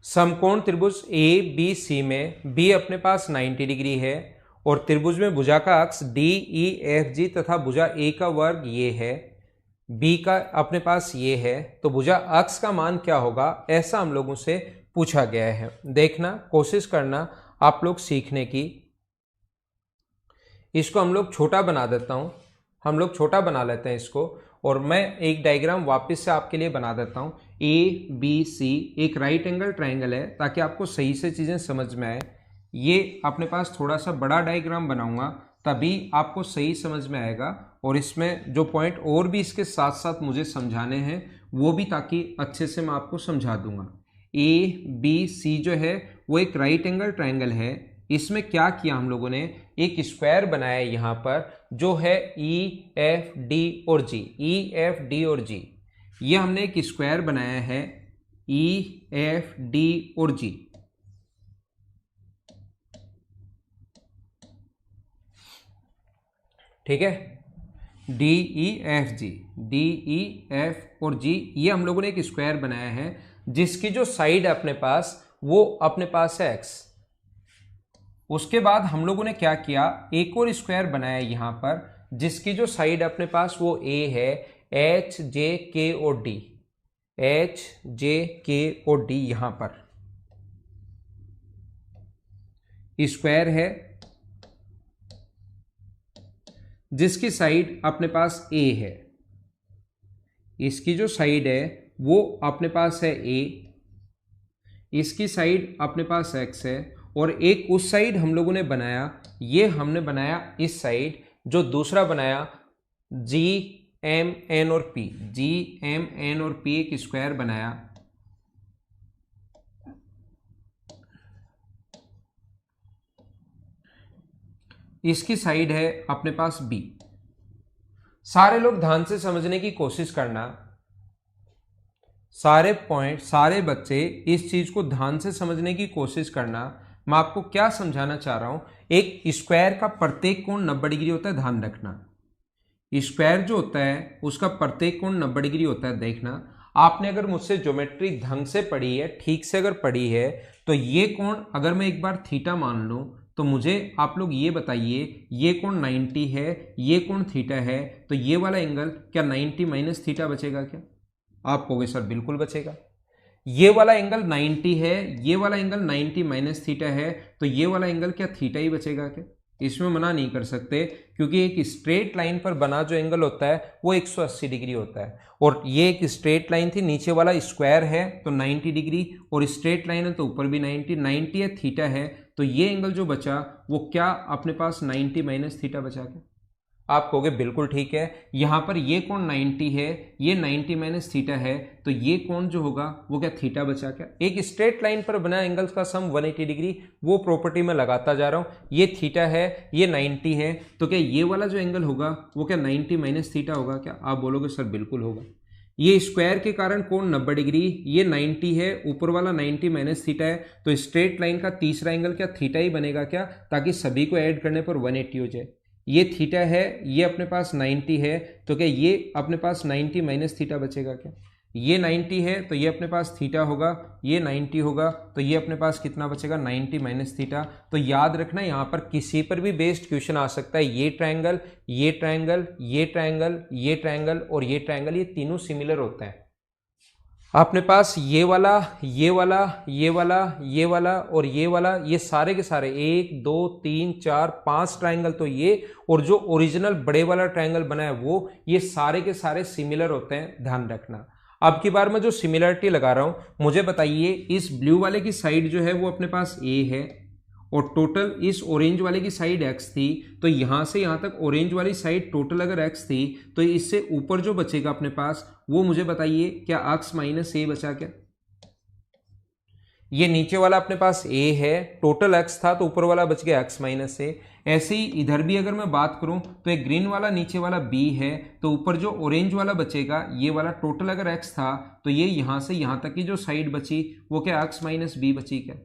समकोण त्रिभुज ए बी सी में बी अपने पास 90 डिग्री है और त्रिभुज में भुजा का अक्ष डी ई एफ जी तथा भुजा ए का वर्ग ये है, बी का अपने पास ये है, तो भुजा अक्ष का मान क्या होगा, ऐसा हम लोगों से पूछा गया है। देखना, कोशिश करना आप लोग सीखने की। इसको हम लोग छोटा बना देता हूं, हम लोग छोटा बना लेते हैं इसको, और मैं एक डायग्राम वापस से आपके लिए बना देता हूं। ए बी सी एक राइट एंगल ट्रायंगल है, ताकि आपको सही से चीजें समझ में आए। ये अपने पास थोड़ा सा बड़ा डायग्राम बनाऊंगा, तभी आपको सही समझ में आएगा, और इसमें जो पॉइंट और भी इसके साथ साथ मुझे समझाने हैं वो भी, ताकि अच्छे से मैं आपको समझा दूंगा। ए बी सी जो है वो एक राइट एंगल ट्रायंगल है। इसमें क्या किया हम लोगों ने, एक स्क्वायर बनाया यहाँ पर जो है ई एफ डी और जी, ई एफ डी और जी, ये हमने एक स्क्वायर बनाया है ई एफ डी और जी। ठीक है, D E F G, D E F और जी, ये हम लोगों ने एक स्क्वायर बनाया है जिसकी जो साइड है अपने पास वो अपने पास है एक्स। उसके बाद हम लोगों ने क्या किया, एक और स्क्वायर बनाया यहां पर जिसकी जो साइड अपने पास वो ए है, एच जे के और डी, एच जे के और डी, यहां पर स्क्वायर है जिसकी साइड अपने पास ए है। इसकी जो साइड है वो अपने पास है ए, इसकी साइड अपने पास एक्स है, और एक उस साइड हम लोगों ने बनाया, ये हमने बनाया इस साइड, जो दूसरा बनाया जी एम एन और पी, जी एम एन और पी एक स्क्वायर बनाया। इसकी साइड है अपने पास बी। सारे लोग ध्यान से समझने की कोशिश करना, सारे पॉइंट, सारे बच्चे इस चीज को ध्यान से समझने की कोशिश करना। मैं आपको क्या समझाना चाह रहा हूं, एक स्क्वायर का प्रत्येक कोण 90 डिग्री होता है, ध्यान रखना। स्क्वायर जो होता है उसका प्रत्येक कोण 90 डिग्री होता है। देखना, आपने अगर मुझसे ज्योमेट्री ढंग से पढ़ी है, ठीक से अगर पढ़ी है, तो ये कोण अगर मैं एक बार थीटा मान लूं, तो मुझे आप लोग ये बताइए, ये कोण 90 है, ये कोण थीटा है, तो ये वाला एंगल क्या 90 माइनस थीटा बचेगा क्या? आप कहोगे सर बिल्कुल बचेगा। ये वाला एंगल 90 है, ये वाला एंगल 90 माइनस थीटा है, तो ये वाला एंगल क्या थीटा ही बचेगा क्या? इसमें मना नहीं कर सकते, क्योंकि एक स्ट्रेट लाइन पर बना जो एंगल होता है वो 180 डिग्री होता है, और ये एक स्ट्रेट लाइन थी, नीचे वाला स्क्वायर है तो 90 डिग्री, और स्ट्रेट लाइन है तो ऊपर भी 90 है, थीटा है, तो ये एंगल जो बचा वो क्या अपने पास 90 माइनस थीटा बचा क्या? आप कहोगे बिल्कुल ठीक है। यहां पर ये कोण 90 है, ये 90 माइनस थीटा है, तो ये कोण जो होगा वो क्या थीटा बचा क्या? एक स्ट्रेट लाइन पर बना एंगल्स का सम 180 डिग्री, वो प्रॉपर्टी में लगाता जा रहा हूं। ये थीटा है, ये 90 है, तो क्या ये वाला जो एंगल होगा वो क्या 90 माइनस थीटा होगा क्या? आप बोलोगे सर बिल्कुल होगा। ये स्क्वायर के कारण कोण 90 डिग्री, ये 90 है, ऊपर वाला 90 माइनस थीटा है, तो स्ट्रेट लाइन का तीसरा एंगल क्या थीटा ही बनेगा क्या? ताकि सभी को ऐड करने पर 180 हो जाए। ये थीटा है, ये अपने पास 90 है, तो क्या ये अपने पास 90 माइनस थीटा बचेगा क्या? ये 90 है तो ये अपने पास थीटा होगा, ये 90 होगा तो ये अपने पास कितना बचेगा 90 माइनस थीटा। तो याद रखना, यहाँ पर किसी पर भी बेस्ड क्वेश्चन आ सकता है। ये ट्रायंगल, ये ट्रायंगल, ये ट्रायंगल, ये ट्रायंगल और ये ट्रायंगल, ये तीनों सिमिलर होते हैं। अपने पास ये वाला, ये वाला, ये वाला, ये वाला और ये वाला, ये सारे के सारे 1 2 3 4 5 ट्रायंगल तो ये, और जो ओरिजिनल बड़े वाला ट्रायंगल बना है वो, ये सारे के सारे सिमिलर होते हैं, ध्यान रखना। अब की बार मैं जो सिमिलरिटी लगा रहा हूं, मुझे बताइए इस ब्लू वाले की साइड जो है वो अपने पास ए है, और टोटल इस ऑरेंज वाले की साइड एक्स थी, तो यहां से यहां तक ऑरेंज वाली साइड टोटल अगर एक्स थी, तो इससे ऊपर जो बचेगा अपने पास वो मुझे बताइए क्या एक्स माइनस ए बचा क्या? ये नीचे वाला अपने पास ए है, टोटल एक्स था तो ऊपर वाला बच गया एक्स माइनस ए। ऐसे ही इधर भी अगर मैं बात करूं तो एक ग्रीन वाला नीचे वाला बी है, तो ऊपर जो ऑरेंज वाला बचेगा ये वाला, टोटल अगर एक्स था तो ये यहां से यहां तक की जो साइड बची वो क्या एक्स माइनस बी बची क्या?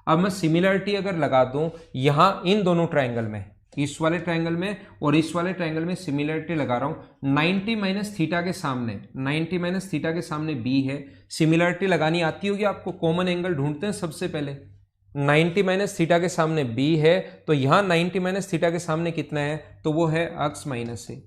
अब मैं सिमिलरिटी अगर लगा दूं यहां इन दोनों ट्रायंगल में, इस वाले ट्रायंगल में और इस वाले ट्रायंगल में सिमिलरिटी लगा रहा हूं। 90 माइनस थीटा के सामने 90 माइनस थीटा के सामने बी है, सिमिलरिटी लगानी आती होगी आपको, कॉमन एंगल ढूंढते हैं सबसे पहले। 90 माइनस थीटा के सामने बी है तो यहां 90 माइनस थीटा के सामने कितना है, तो वो है अक्स माइनस ए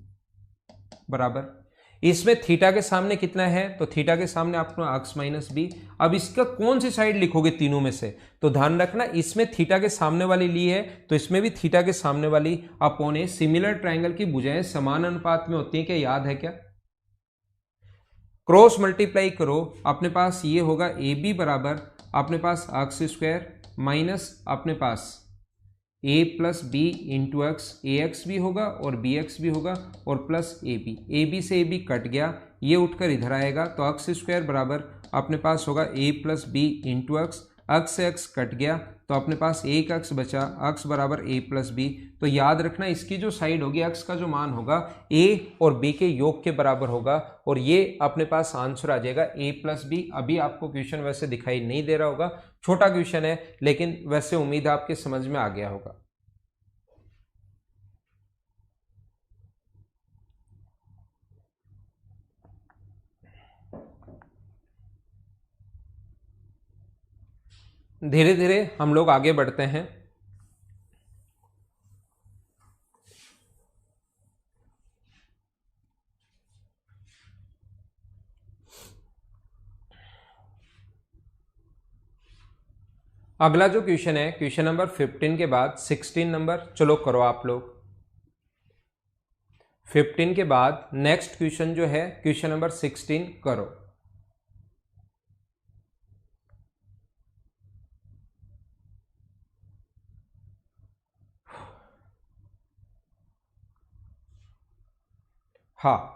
बराबर। इसमें थीटा के सामने कितना है, तो थीटा के सामने आपको अक्स माइनस बी। अब इसका कौन सी साइड लिखोगे तीनों में से, तो ध्यान रखना इसमें थीटा के सामने वाली ली है तो इसमें भी थीटा के सामने वाली अपॉन ए। सिमिलर ट्रायंगल की भुजाएं समान अनुपात में होती हैं, क्या याद है क्या? क्रॉस मल्टीप्लाई करो, अपने पास ये होगा ए बी बराबर अपने पास अक्स स्क्वायर माइनस अपने पास a plus b into x, a x भी होगा और बी एक्स भी होगा और प्लस ए बी से ए बी कट गया, ये उठकर इधर आएगा तो एक्स स्क्वायर बराबर अपने पास होगा a plus b into x, x से एक्स कट गया तो अपने पास एक एक्स बचा, एक्स बराबर a प्लस बी। तो याद रखना इसकी जो साइड होगी एक्स का जो मान होगा a और b के योग के बराबर होगा और ये अपने पास आंसर आ जाएगा a प्लस बी। अभी आपको क्वेश्चन वैसे दिखाई नहीं दे रहा होगा, छोटा क्वेश्चन है, लेकिन वैसे उम्मीद है आपके समझ में आ गया होगा। धीरे धीरे हम लोग आगे बढ़ते हैं। अगला जो क्वेश्चन है क्वेश्चन नंबर 15 के बाद 16 नंबर, चलो करो आप लोग। 15 के बाद नेक्स्ट क्वेश्चन जो है क्वेश्चन नंबर 16 करो। हाँ,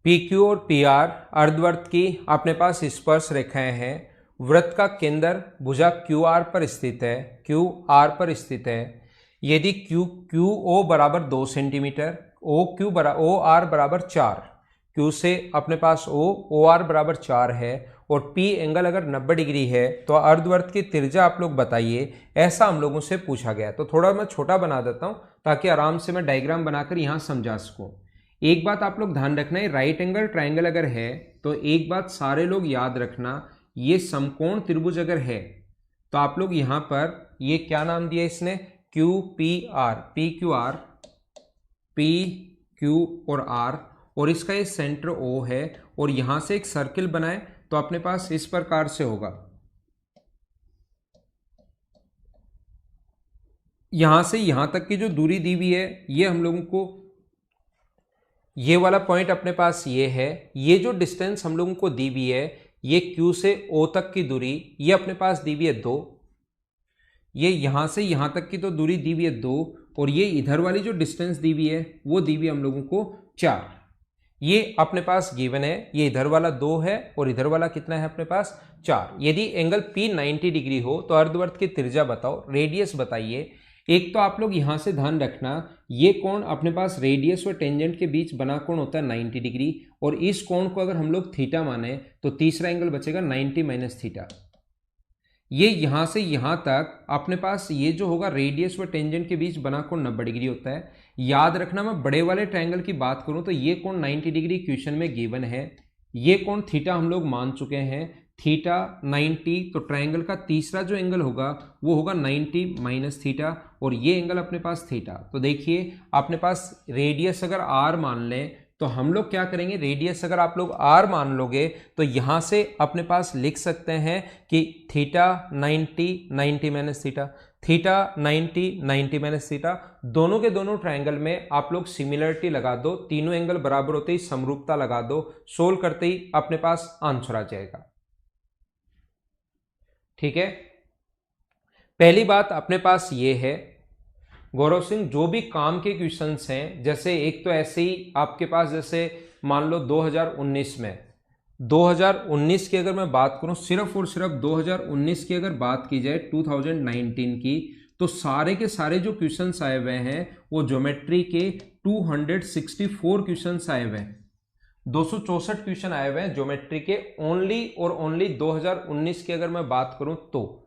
पी क्यू और पी आर अर्धवृत्त की अपने पास स्पर्श रेखाएं हैं। वृत्त का केंद्र भुजा क्यू आर पर स्थित है, क्यू आर पर स्थित है। यदि क्यू ओ बराबर 2 सेंटीमीटर, ओ आर बराबर 4, क्यू से अपने पास ओ आर बराबर 4 है और पी एंगल अगर 90 डिग्री है तो अर्धवृत्त की त्रिज्या आप लोग बताइए, ऐसा हम लोगों से पूछा गया। तो थोड़ा मैं छोटा बना देता हूं ताकि आराम से मैं डायग्राम बनाकर यहां समझा सकूं। एक बात आप लोग ध्यान रखना है, राइट एंगल ट्रायंगल अगर है तो एक बात सारे लोग याद रखना, ये समकोण त्रिभुज अगर है तो आप लोग यहां पर ये क्या नाम दिया इसने, Q P R, P Q R, P Q और आर, और इसका ये सेंटर ओ है और यहां से एक सर्किल बनाए तो अपने पास इस प्रकार से होगा। यहां से यहां तक की जो दूरी दी हुई है ये हम लोगों को, ये वाला पॉइंट अपने पास ये है, ये जो डिस्टेंस हम लोगों को दी हुई है ये Q से O तक की दूरी ये अपने पास दी हुई है 2, ये यहां से यहां तक की तो दूरी दी हुई है 2 और ये इधर वाली जो डिस्टेंस दी हुई है वो दी हुई हम लोगों को 4। ये अपने पास गिवन है, ये इधर वाला 2 है और इधर वाला कितना है अपने पास 4। यदि एंगल P 90 डिग्री हो तो अर्धवृत्त की त्रिज्या बताओ, रेडियस बताइए। एक तो आप लोग यहां से ध्यान रखना, ये कोण अपने पास रेडियस और टेंजेंट के बीच बना कोण होता है 90 डिग्री और इस कोण को अगर हम लोग थीटा माने तो तीसरा एंगल बचेगा 90 माइनस थीटा। ये यहां से यहां तक अपने पास ये जो होगा रेडियस व टेंजेंट के बीच बना कोण 90 डिग्री होता है। याद रखना, मैं बड़े वाले ट्रायंगल की बात करूं तो ये कोण 90 डिग्री क्वेश्चन में गिवन है, ये कोण थीटा हम लोग मान चुके हैं, थीटा 90, तो ट्रायंगल का तीसरा जो एंगल होगा वो होगा 90 माइनस थीटा और ये एंगल अपने पास थीटा। तो देखिए अपने पास रेडियस अगर आर मान लें तो हम लोग क्या करेंगे, रेडियस अगर आप लोग आर मान लोगे तो यहां से अपने पास लिख सकते हैं कि theta 90 minus theta, theta 90 minus theta, दोनों के दोनों ट्रायंगल में आप लोग सिमिलरिटी लगा दो, तीनों एंगल बराबर होते ही समरूपता लगा दो, सोल्व करते ही अपने पास आंसर आ जाएगा। ठीक है, पहली बात अपने पास ये है गौरव सिंह, जो भी काम के क्वेश्चंस हैं, जैसे एक तो ऐसे ही आपके पास, जैसे मान लो 2019 की अगर मैं बात करूं, सिर्फ और सिर्फ 2019 की अगर बात की जाए 2019 की, तो सारे के सारे जो क्वेश्चंस आए हुए हैं वो ज्योमेट्री के 264 क्वेश्चंस आए हुए हैं। 264 क्वेश्चन आए हुए हैं ज्योमेट्री के ओनली और ओनली 2019 की अगर मैं बात करूं तो।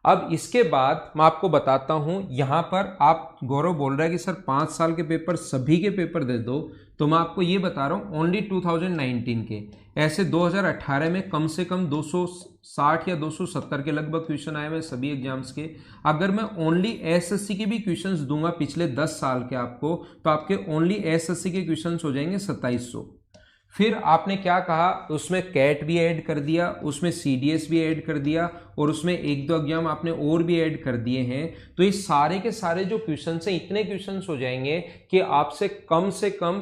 अब इसके बाद मैं आपको बताता हूं, यहां पर आप गौरव बोल रहा है कि सर 5 साल के पेपर सभी के पेपर दे दो, तो मैं आपको ये बता रहा हूं ओनली 2019 के। ऐसे 2018 में कम से कम 260 या 270 के लगभग क्वेश्चन आए हुए सभी एग्जाम्स के। अगर मैं ओनली एसएससी के भी क्वेश्चंस दूंगा पिछले 10 साल के आपको, तो आपके ओनली एसएससी के क्वेश्चंस हो जाएंगे 2700। फिर आपने क्या कहा, उसमें कैट भी ऐड कर दिया, उसमें सीडीएस भी ऐड कर दिया, और उसमें एक दो एग्जाम आपने और भी ऐड कर दिए हैं। तो ये सारे के सारे जो क्वेश्चंस हैं, इतने क्वेश्चंस हो जाएंगे कि आपसे कम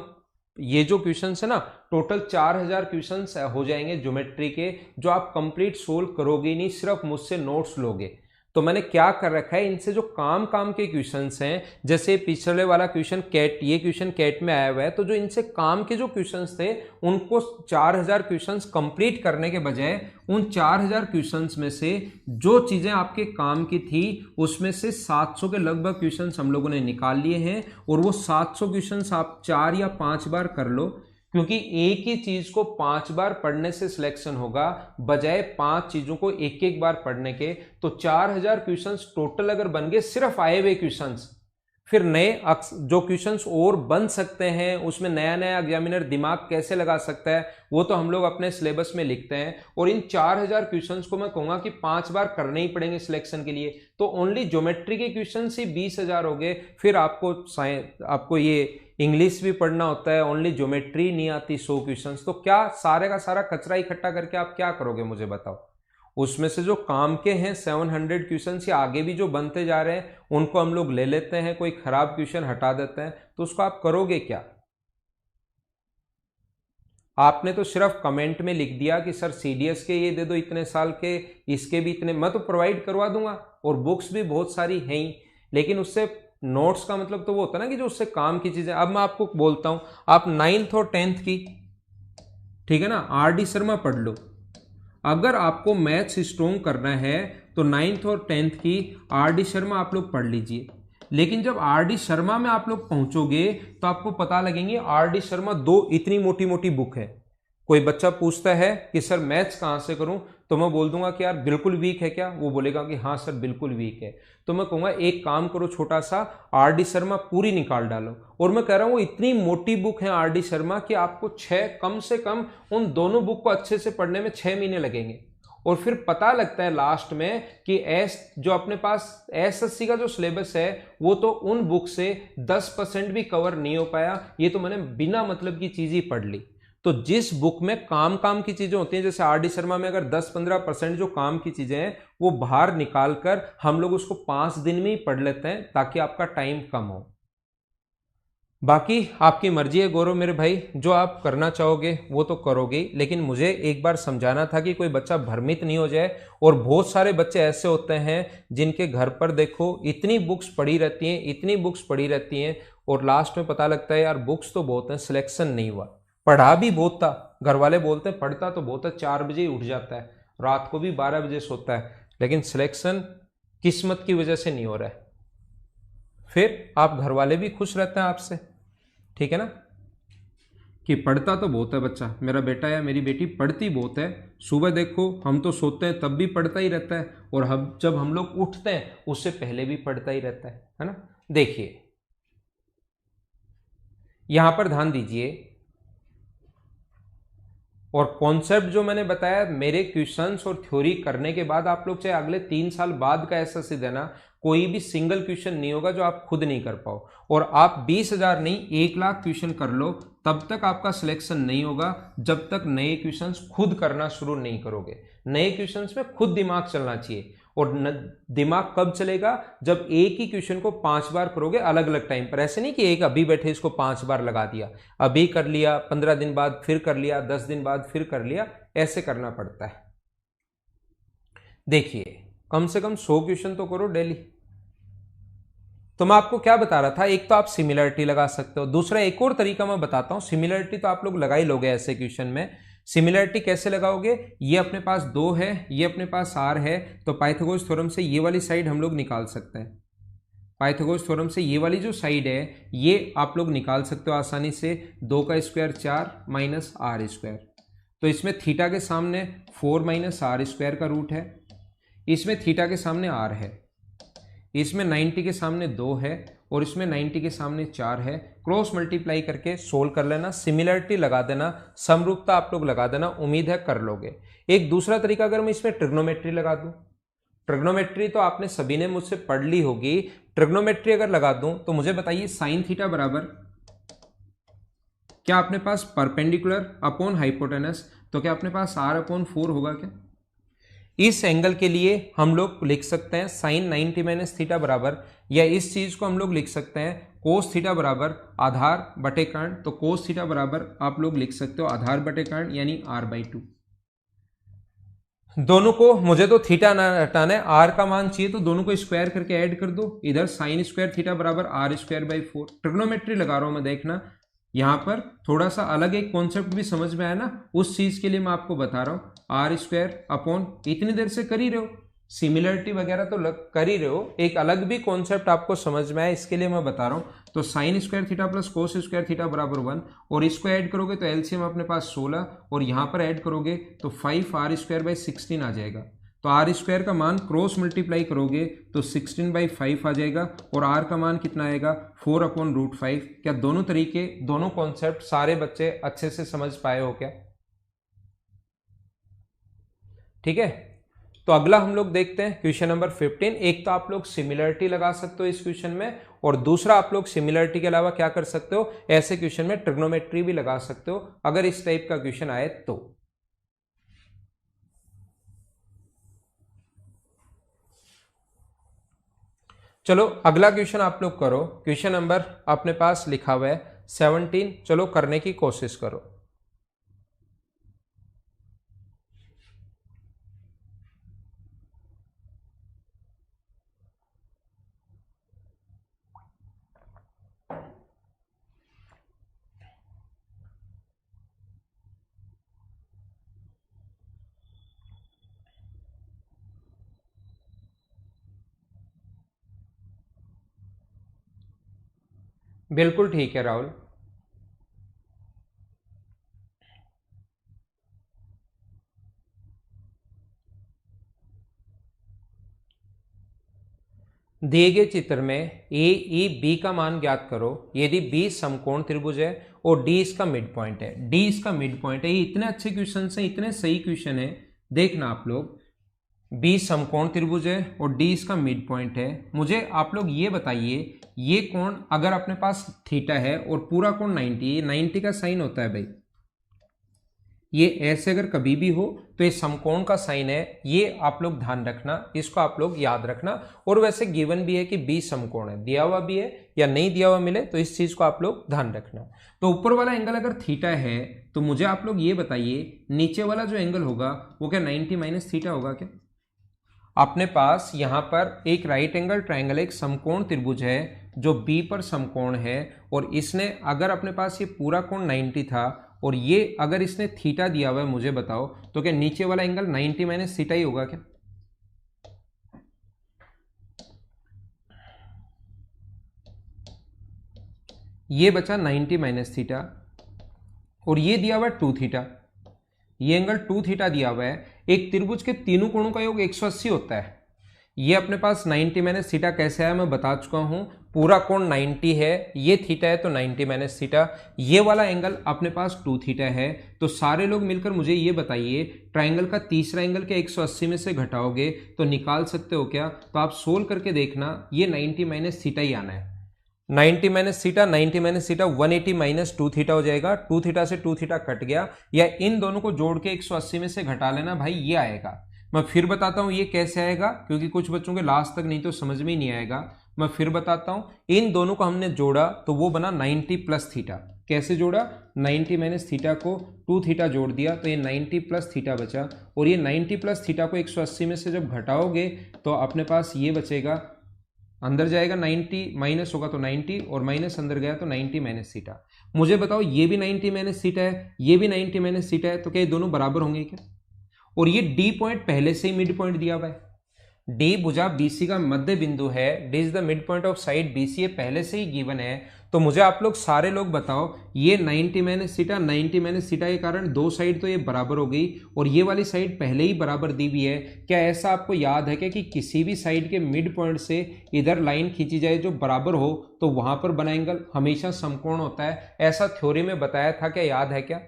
ये जो क्वेश्चंस है ना, टोटल 4000 क्वेश्चंस हो जाएंगे ज्योमेट्री के, जो आप कंप्लीट सोल्व करोगे नहीं, सिर्फ मुझसे नोट्स लोगे। तो मैंने क्या कर रखा है, इनसे जो काम के क्वेश्चंस हैं, जैसे पिछले वाला क्वेश्चन कैट, ये क्वेश्चन कैट में आया हुआ है, तो जो इनसे काम के जो क्वेश्चंस थे, उनको 4000 क्वेश्चंस कंप्लीट करने के बजाय उन 4000 क्वेश्चंस में से जो चीजें आपके काम की थी, उसमें से 700 के लगभग क्वेश्चंस हम लोगों ने निकाल लिए हैं। और वो 700 क्वेश्चंस आप 4 या 5 बार कर लो, क्योंकि एक ही चीज को 5 बार पढ़ने से सिलेक्शन होगा, बजाय 5 चीजों को एक एक बार पढ़ने के। तो 4000 क्वेश्चंस टोटल अगर बन गए सिर्फ आए हुए क्वेश्चंस, फिर नए जो क्वेश्चंस और बन सकते हैं, उसमें नया नया एग्जामिनर दिमाग कैसे लगा सकता है, वो तो हम लोग अपने सिलेबस में लिखते हैं। और इन 4000 क्वेश्चंस को मैं कहूंगा कि 5 बार करने ही पड़ेंगे सिलेक्शन के लिए। तो ओनली ज्योमेट्री के क्वेश्चंस ही 20,000 हो गए। फिर आपको ये इंग्लिश भी पढ़ना होता है, ओनली ज्योमेट्री नहीं आती 100 क्वेश्चंस। तो क्या सारे का सारा कचरा इकट्ठा करके आप क्या करोगे, मुझे बताओ। उसमें से जो काम के हैं 700 क्वेश्चंस या आगे भी जो बनते जा रहे हैं, उनको हम लोग ले लेते हैं, कोई खराब क्वेश्चन हटा देते हैं, तो उसको आप करोगे क्या। आपने तो सिर्फ कमेंट में लिख दिया कि सर सीडीएस के ये दे दो इतने साल के, इसके भी इतने, मैं तो प्रोवाइड करवा दूंगा, और बुक्स भी बहुत सारी हैं ही, लेकिन उससे नोट्स का मतलब तो वो होता है ना कि जो उससे काम की चीजें। अब मैं आपको बोलता हूं, आप 9th और 10th की, ठीक है ना, आरडी शर्मा पढ़ लो। अगर आपको मैथ्स स्ट्रोंग करना है तो 9th और 10th की आरडी शर्मा आप लोग पढ़ लीजिए। लेकिन जब आरडी शर्मा में आप लोग पहुंचोगे तो आपको पता लगेंगे आरडी शर्मा 2 इतनी मोटी मोटी बुक है। कोई बच्चा पूछता है कि सर मैथ्स कहां से करूं, तो मैं बोल दूंगा कि यार बिल्कुल वीक है क्या, वो बोलेगा कि हाँ सर बिल्कुल वीक है। तो मैं कहूंगा एक काम करो, छोटा सा आरडी शर्मा पूरी निकाल डालो। और मैं कह रहा हूं वो इतनी मोटी बुक है आरडी शर्मा कि आपको कम से कम उन दोनों बुक को अच्छे से पढ़ने में 6 महीने लगेंगे। और फिर पता लगता है लास्ट में कि जो अपने पास एसएससी का जो सिलेबस है, वो तो उन बुक से 10% भी कवर नहीं हो पाया। ये तो मैंने बिना मतलब की चीज ही पढ़ ली। तो जिस बुक में काम की चीजें होती हैं, जैसे आरडी शर्मा में अगर 10-15% जो काम की चीजें हैं, वो बाहर निकाल कर हम लोग उसको 5 दिन में ही पढ़ लेते हैं, ताकि आपका टाइम कम हो। बाकी आपकी मर्जी है गौरव मेरे भाई, जो आप करना चाहोगे वो तो करोगे, लेकिन मुझे एक बार समझाना था कि कोई बच्चा भ्रमित नहीं हो जाए। और बहुत सारे बच्चे ऐसे होते हैं जिनके घर पर देखो इतनी बुक्स पड़ी रहती हैं, इतनी बुक्स पड़ी रहती हैं, और लास्ट में पता लगता है यार बुक्स तो बहुत हैं, सिलेक्शन नहीं हुआ। पढ़ा भी बहुत था, घर वाले बोलते हैं पढ़ता तो बहुत है, 4 बजे ही उठ जाता है, रात को भी 12 बजे सोता है, लेकिन सिलेक्शन किस्मत की वजह से नहीं हो रहा है। फिर आप घर वाले भी खुश रहते हैं आपसे, ठीक है ना, कि पढ़ता तो बहुत है बच्चा, मेरा बेटा या मेरी बेटी पढ़ती बहुत है। सुबह देखो हम तो सोते हैं तब भी पढ़ता ही रहता है, और हम जब हम लोग उठते हैं उससे पहले भी पढ़ता ही रहता है ना। देखिए यहां पर ध्यान दीजिए, और कॉन्सेप्ट जो मैंने बताया, मेरे क्वेश्चंस और थ्योरी करने के बाद आप लोग चाहे अगले 3 साल बाद का एसएससी देना, कोई भी सिंगल क्वेश्चन नहीं होगा जो आप खुद नहीं कर पाओ। और आप 20,000 नहीं 1,00,000 क्वेश्चन कर लो, तब तक आपका सिलेक्शन नहीं होगा, जब तक नए क्वेश्चंस खुद करना शुरू नहीं करोगे। नए क्वेश्चंस में खुद दिमाग चलना चाहिए। और दिमाग कब चलेगा, जब एक ही क्वेश्चन को 5 बार करोगे अलग अलग टाइम पर। ऐसे नहीं कि एक अभी बैठे इसको 5 बार लगा दिया, अभी कर लिया, 15 दिन बाद फिर कर लिया, 10 दिन बाद फिर कर लिया, ऐसे करना पड़ता है। देखिए कम से कम 100 क्वेश्चन तो करो डेली। तो मैं आपको क्या बता रहा था, एक तो आप सिमिलरिटी लगा सकते हो, दूसरा एक और तरीका मैं बताता हूं। सिमिलरिटी तो आप लोग लगा ही लोगे ऐसे क्वेश्चन में। सिमिलरिटी कैसे लगाओगे, ये अपने पास 2 है, ये अपने पास r है, तो पाइथागोरस थ्योरम से ये वाली साइड हम लोग निकाल सकते हैं। पाइथागोरस थ्योरम से ये वाली जो साइड है ये आप लोग निकाल सकते हो आसानी से, 2 का स्क्वायर 4 माइनस आर स्क्वायर। तो इसमें थीटा के सामने 4 माइनस आर स्क्वायर का रूट है, इसमें थीटा के सामने आर है, इसमें 90 के सामने 2 है और इसमें 90 के सामने 4 है। क्रॉस मल्टीप्लाई करके सोल्व कर लेना, सिमिलरिटी लगा देना, समरूपता आप लोग लगा देना, उम्मीद है कर लोगे। एक दूसरा तरीका अगर मैं इसमें ट्रिग्नोमेट्री लगा दूं, ट्रिग्नोमेट्री तो आपने सभी ने मुझसे पढ़ ली होगी। ट्रिग्नोमेट्री अगर लगा दूं तो मुझे बताइए साइन थीटा बराबर क्या अपने पास परपेंडिकुलर अपॉन हाइपोटेनस, तो क्या अपने पास r अपॉन 4 होगा क्या? इस एंगल के लिए हम लोग लिख सकते हैं साइन 90 माइनस थीटा बराबर, या इस चीज को हम लोग लिख सकते हैं कोस थीटा बराबर आधार बटे कर्ण। तो कोस थीटा बराबर आप लोग लिख सकते हो आधार बटे कर्ण यानी r/2। दोनों को मुझे तो थीटा ना हटाना है, आर का मान चाहिए, तो दोनों को स्क्वायर करके ऐड कर दो। इधर साइन स्क्वायर थीटा बराबर r²/4। ट्रिग्नोमेट्री लगा रहा हूं मैं, देखना यहां पर थोड़ा सा अलग एक कॉन्सेप्ट भी समझ में आया ना, उस चीज के लिए मैं आपको बता रहा हूं। r² अपॉन इतनी देर से कर ही रहे हो, सिमिलरिटी वगैरह तो कर ही रहे हो, एक अलग भी कॉन्सेप्ट आपको समझ में आया इसके लिए मैं बता रहा हूं। तो sine square theta plus cos square theta बराबर 1, और इसको ऐड करोगे तो एलसीएम अपने पास 16, और यहां पर ऐड करोगे तो 5r²/16 आ जाएगा। तो r² का मान क्रॉस मल्टीप्लाई करोगे तो 16/5 आ जाएगा, और r का मान कितना आएगा 4/√5। क्या दोनों तरीके, दोनों कॉन्सेप्ट सारे बच्चे अच्छे से समझ पाए हो क्या? ठीक है, तो अगला हम लोग देखते हैं क्वेश्चन नंबर 15। एक तो आप लोग सिमिलरिटी लगा सकते हो इस क्वेश्चन में, और दूसरा आप लोग सिमिलरिटी के अलावा क्या कर सकते हो, ऐसे क्वेश्चन में ट्रिग्नोमेट्री भी लगा सकते हो अगर इस टाइप का क्वेश्चन आए तो। चलो अगला क्वेश्चन आप लोग करो। क्वेश्चन नंबर अपने पास लिखा हुआ है 17, चलो करने की कोशिश करो। बिल्कुल ठीक है राहुल। दिए गए चित्र में ए ई बी का मान ज्ञात करो यदि बी समकोण त्रिभुज है और डी इसका मिड पॉइंट है। डी इसका मिड पॉइंट है। ये इतने अच्छे क्वेश्चन हैं, इतने सही क्वेश्चन है, देखना आप लोग। बी समकोण त्रिभुज है और डी इसका मिड पॉइंट है। मुझे आप लोग ये बताइए, ये कोण अगर अपने पास थीटा है और पूरा कोण 90, 90 का साइन होता है भाई, ये ऐसे अगर कभी भी हो तो ये समकोण का साइन है, ये आप लोग ध्यान रखना, इसको आप लोग याद रखना। और वैसे गिवन भी है कि बी समकोण है, दिया हुआ भी है या नहीं दिया हुआ मिले तो इस चीज को आप लोग ध्यान रखना। तो ऊपर वाला एंगल अगर थीटा है तो मुझे आप लोग ये बताइए नीचे वाला जो एंगल होगा वो क्या 90 माइनस थीटा होगा क्या? अपने पास यहां पर एक राइट एंगल ट्राइंगल, एक समकोण त्रिभुज है जो बी पर समकोण है, और इसने अगर अपने पास ये पूरा कोण 90 था और ये अगर इसने थीटा दिया हुआ है, मुझे बताओ तो क्या नीचे वाला एंगल 90 माइनस थीटा ही होगा क्या? ये बचा 90 माइनस थीटा, और ये दिया हुआ है 2 थीटा, ये एंगल 2 थीटा दिया हुआ है। एक त्रिभुज के तीनों कोणों का योग 180 होता है। ये अपने पास 90 माइनस थीटा कैसे आया मैं बता चुका हूं। पूरा कोण 90 है, ये थीटा है तो 90 माइनस थीटा, ये वाला एंगल अपने पास 2 थीटा है। तो सारे लोग मिलकर मुझे ये बताइए ट्राइंगल का तीसरा एंगल के 180 में से घटाओगे तो निकाल सकते हो क्या? तो आप सोल्व करके देखना, ये 90 माइनस थीटा ही आना है। 90 minus theta, 90 minus theta 180 minus 2 theta हो जाएगा। 2 थीटा से 2 थीटा कट गया, या इन दोनों को जोड़ के 180 में से घटा लेना भाई, ये आएगा। मैं फिर बताता हूं ये कैसे आएगा, क्योंकि कुछ बच्चों के लास्ट तक नहीं तो समझ में ही नहीं आएगा। मैं फिर बताता हूं, इन दोनों को हमने जोड़ा तो वो बना 90 प्लस थीटा। कैसे जोड़ा? 90 माइनस थीटा को 2 थीटा जोड़ दिया तो ये 90 प्लस थीटा बचा, और ये 90 प्लस थीटा को 180 में से जब घटाओगे तो अपने पास ये बचेगा, अंदर जाएगा 90, माइनस होगा तो 90, और माइनस अंदर गया तो 90 माइनस थीटा। मुझे बताओ ये भी 90 माइनस थीटा है, ये भी 90 माइनस थीटा है, तो क्या ये दोनों बराबर होंगे क्या? और ये डी पॉइंट पहले से ही मिड पॉइंट दिया हुआ है, डी भुजा बीसी का मध्य बिंदु है, D is the mid point of side BC, ये पहले से ही गिवन है। तो मुझे आप लोग सारे लोग बताओ, ये 90 माइनस थीटा 90 माइनस थीटा के कारण दो साइड तो ये बराबर हो गई और ये वाली साइड पहले ही बराबर दी हुई है। क्या ऐसा आपको याद है क्या कि किसी भी साइड के मिड पॉइंट से इधर लाइन खींची जाए जो बराबर हो तो वहां पर बना एंगल हमेशा समकोण होता है, ऐसा थ्योरी में बताया था, क्या याद है क्या?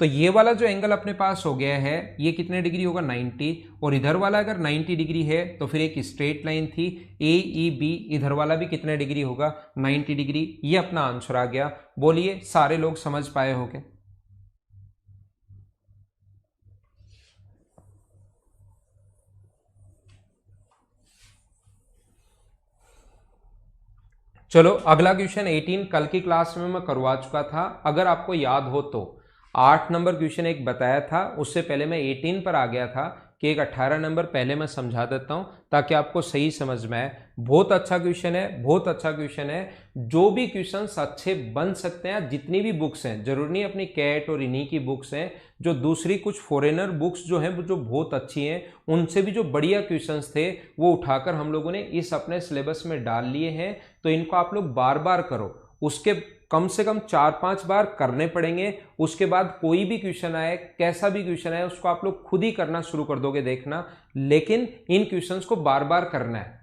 तो ये वाला जो एंगल अपने पास हो गया है ये कितने डिग्री होगा 90, और इधर वाला अगर 90 डिग्री है तो फिर एक स्ट्रेट लाइन थी AEB, इधर वाला भी कितने डिग्री होगा 90 डिग्री। ये अपना आंसर आ गया। बोलिए सारे लोग समझ पाए हो क्या? चलो अगला क्वेश्चन 18 कल की क्लास में मैं करवा चुका था, अगर आपको याद हो तो 8 नंबर क्वेश्चन एक बताया था, उससे पहले मैं 18 पर आ गया था कि एक 18 नंबर पहले मैं समझा देता हूं ताकि आपको सही समझ में आए। बहुत अच्छा क्वेश्चन है, बहुत अच्छा क्वेश्चन है। जो भी क्वेश्चंस अच्छे बन सकते हैं, जितनी भी बुक्स हैं, जरूरी नहीं अपनी कैट और इन्हीं की बुक्स हैं, जो दूसरी कुछ फॉरेनर बुक्स जो हैं जो बहुत अच्छी हैं, उनसे भी जो बढ़िया क्वेश्चंस थे वो उठाकर हम लोगों ने इस अपने सिलेबस में डाल लिए हैं। तो इनको आप लोग बार बार करो, उसके कम से कम 4-5 बार करने पड़ेंगे। उसके बाद कोई भी क्वेश्चन आए, कैसा भी क्वेश्चन आए, उसको आप लोग खुद ही करना शुरू कर दोगे, देखना। लेकिन इन क्वेश्चंस को बार बार करना है।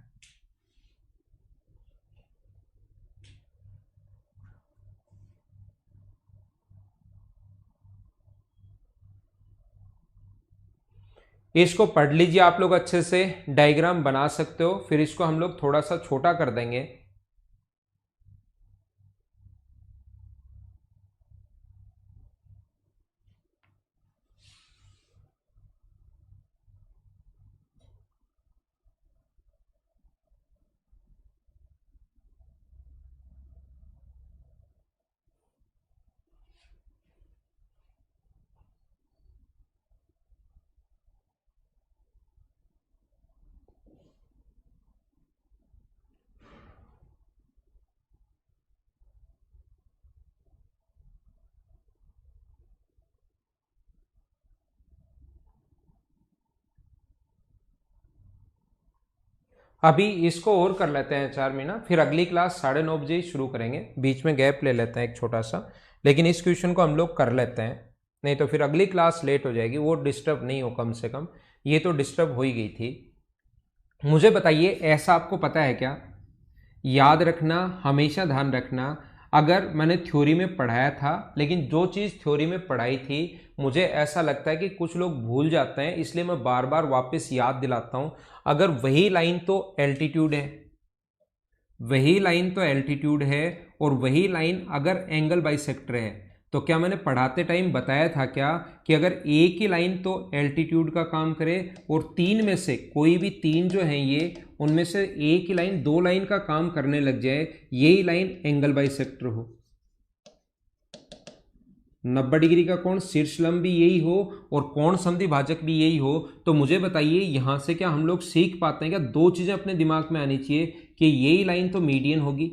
इसको पढ़ लीजिए आप लोग अच्छे से, डायग्राम बना सकते हो, फिर इसको हम लोग थोड़ा सा छोटा कर देंगे। अभी इसको और कर लेते हैं 4 महीना, फिर अगली क्लास 9:30 बजे ही शुरू करेंगे। बीच में गैप ले लेते हैं एक छोटा सा, लेकिन इस क्वेश्चन को हम लोग कर लेते हैं, नहीं तो फिर अगली क्लास लेट हो जाएगी। वो डिस्टर्ब नहीं हो, कम से कम ये तो डिस्टर्ब हो ही गई थी। मुझे बताइए, ऐसा आपको पता है क्या? याद रखना, हमेशा ध्यान रखना, अगर मैंने थ्योरी में पढ़ाया था, लेकिन जो चीज़ थ्योरी में पढ़ाई थी मुझे ऐसा लगता है कि कुछ लोग भूल जाते हैं, इसलिए मैं बार बार वापस याद दिलाता हूं। अगर वही लाइन तो एल्टीट्यूड है, वही लाइन तो एल्टीट्यूड है, और वही लाइन अगर एंगल बाइसेक्टर है, तो क्या मैंने पढ़ाते टाइम बताया था क्या कि अगर एक ही लाइन तो एल्टीट्यूड का काम करे और तीन में से कोई भी तीन जो हैं ये, उनमें से एक ही लाइन दो लाइन का काम करने लग जाए, यही लाइन एंगल बाइसेक्टर हो। 90 डिग्री का कोण शीर्षलंब भी यही हो और कोण संधि भाजक भी यही हो, तो मुझे बताइए यहां से क्या हम लोग सीख पाते हैं क्या? दो चीजें अपने दिमाग में आनी चाहिए कि यही लाइन तो मीडियन होगी,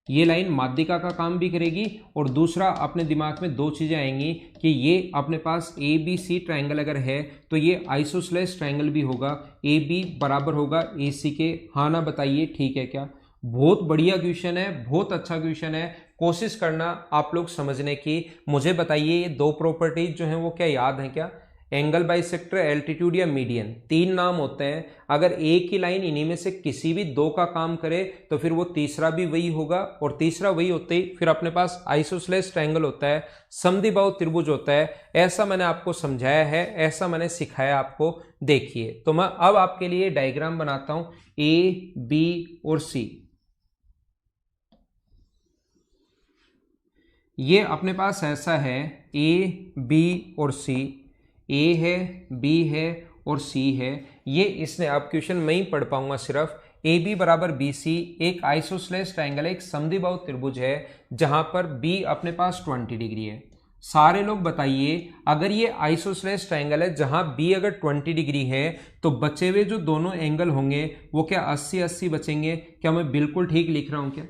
ये लाइन माध्यिका का काम भी करेगी, और दूसरा अपने दिमाग में दो चीजें आएंगी कि ये अपने पास ABC ट्रायंगल अगर है तो ये आइसोसेलेस ट्रायंगल भी होगा, AB बराबर होगा AC के। हाँ ना बताइए, ठीक है क्या? बहुत बढ़िया क्वेश्चन है, बहुत अच्छा क्वेश्चन है, कोशिश करना आप लोग समझने की। मुझे बताइए ये दो प्रॉपर्टीज जो हैं वो क्या याद हैं क्या? एंगल बाइसेक्टर, एल्टीट्यूड या मीडियन, तीन नाम होते हैं। अगर एक ही लाइन इन्हीं में से किसी भी दो का काम करे तो फिर वो तीसरा भी वही होगा, और तीसरा वही होते ही फिर अपने पास आइसोसेलेस ट्रायंगल होता है, समद्विबाहु त्रिभुज होता है। ऐसा मैंने आपको समझाया है, ऐसा मैंने सिखाया आपको। देखिए तो मैं अब आपके लिए डायग्राम बनाता हूं, A, B और C। ये अपने पास ऐसा है, A, B और C, A है, B है और C है। ये इसने अब क्वेश्चन मैं ही पढ़ पाऊंगा सिर्फ। AB बराबर BC एक आइसोसेलेस ट्रायंगल है, एक समद्विबाहु त्रिभुज है, जहां पर B अपने पास 20 डिग्री है। सारे लोग बताइए, अगर ये आइसोसेलेस ट्रायंगल है जहां B अगर 20 डिग्री है तो बचे हुए जो दोनों एंगल होंगे वो क्या 80-80 बचेंगे? क्या मैं बिल्कुल ठीक लिख रहा हूं क्या?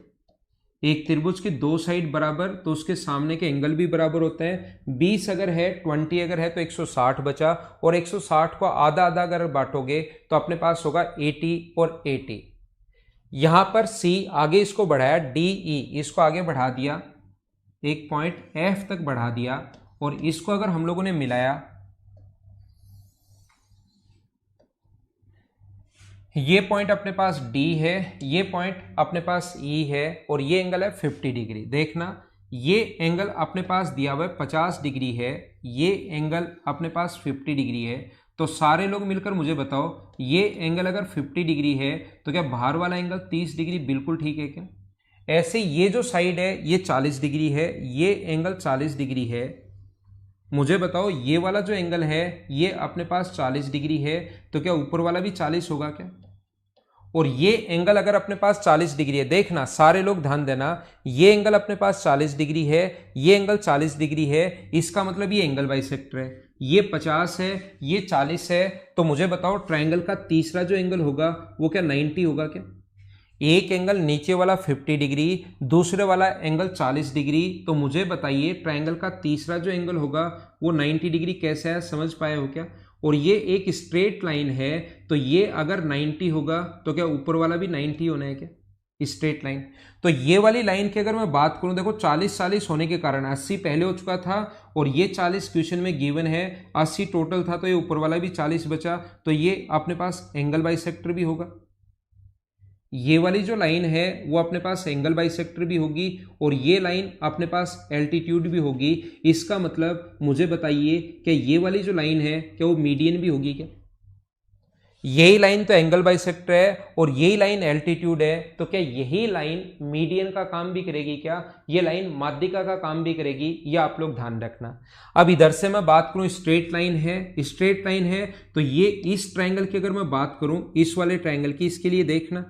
एक त्रिभुज की दो साइड बराबर तो उसके सामने के एंगल भी बराबर होते हैं। 20 अगर है, 20 अगर है तो 160 बचा, और 160 को आधा आधा अगर बांटोगे तो अपने पास होगा 80 और 80। यहां पर C आगे इसको बढ़ाया, DE इसको आगे बढ़ा दिया, एक पॉइंट F तक बढ़ा दिया, और इसको अगर हम लोगों ने मिलाया, ये पॉइंट अपने पास D है, ये पॉइंट अपने पास E है, और ये एंगल है 50 डिग्री। देखना ये एंगल अपने पास दिया हुआ है 50 डिग्री है, ये एंगल अपने पास 50 डिग्री है। तो सारे लोग मिलकर मुझे बताओ, ये एंगल अगर 50 डिग्री है तो क्या बाहर वाला एंगल 30 डिग्री बिल्कुल ठीक है क्या? ऐसे ये जो साइड है ये 40 डिग्री है, ये एंगल 40 डिग्री है। मुझे बताओ ये वाला जो एंगल है ये अपने पास 40 डिग्री है, तो क्या ऊपर वाला भी 40 होगा क्या? और ये एंगल अगर अपने पास 40 डिग्री है, देखना सारे लोग ध्यान देना, ये एंगल अपने पास 40 डिग्री है, ये एंगल 40 डिग्री है, इसका मतलब ये एंगल बाइसेक्टर है। ये 50 है, ये 40 है, तो मुझे बताओ ट्रायंगल का तीसरा जो एंगल होगा वो क्या 90 होगा क्या? एक एंगल नीचे वाला 50 डिग्री, दूसरे वाला एंगल 40 डिग्री, तो मुझे बताइए ट्रायंगल का तीसरा जो एंगल होगा वो 90 डिग्री कैसे है, समझ पाए हो क्या? और ये एक स्ट्रेट लाइन है, तो ये अगर 90 होगा तो क्या ऊपर वाला भी 90 होना है क्या? Straight line. तो ये वाली लाइन की अगर मैं बात करूं, देखो 40-40 होने के कारण 80 पहले हो चुका था, और ये 40 क्वेश्चन में गिवन है, 80 टोटल था, तो ये ऊपर वाला भी 40 बचा, तो ये अपने पास एंगल बाइसेक्टर भी होगा। ये वाली जो लाइन है वो अपने पास एंगल बाइसेक्टर भी होगी, और ये लाइन अपने पास एल्टीट्यूड भी होगी। इसका मतलब मुझे बताइए कि ये वाली जो लाइन है क्या वो मीडियन भी होगी क्या? यही लाइन तो एंगल बाइसेक्टर है और यही लाइन एल्टीट्यूड है, तो क्या यही लाइन मीडियन का काम भी करेगी क्या? ये लाइन माध्यिका का काम भी करेगी, ये आप लोग ध्यान रखना। अब इधर से मैं बात करूं, स्ट्रेट लाइन है, स्ट्रेट लाइन है, तो ये इस ट्रायंगल की अगर मैं बात करूं, इस वाले ट्रायंगल की, इसके लिए देखना,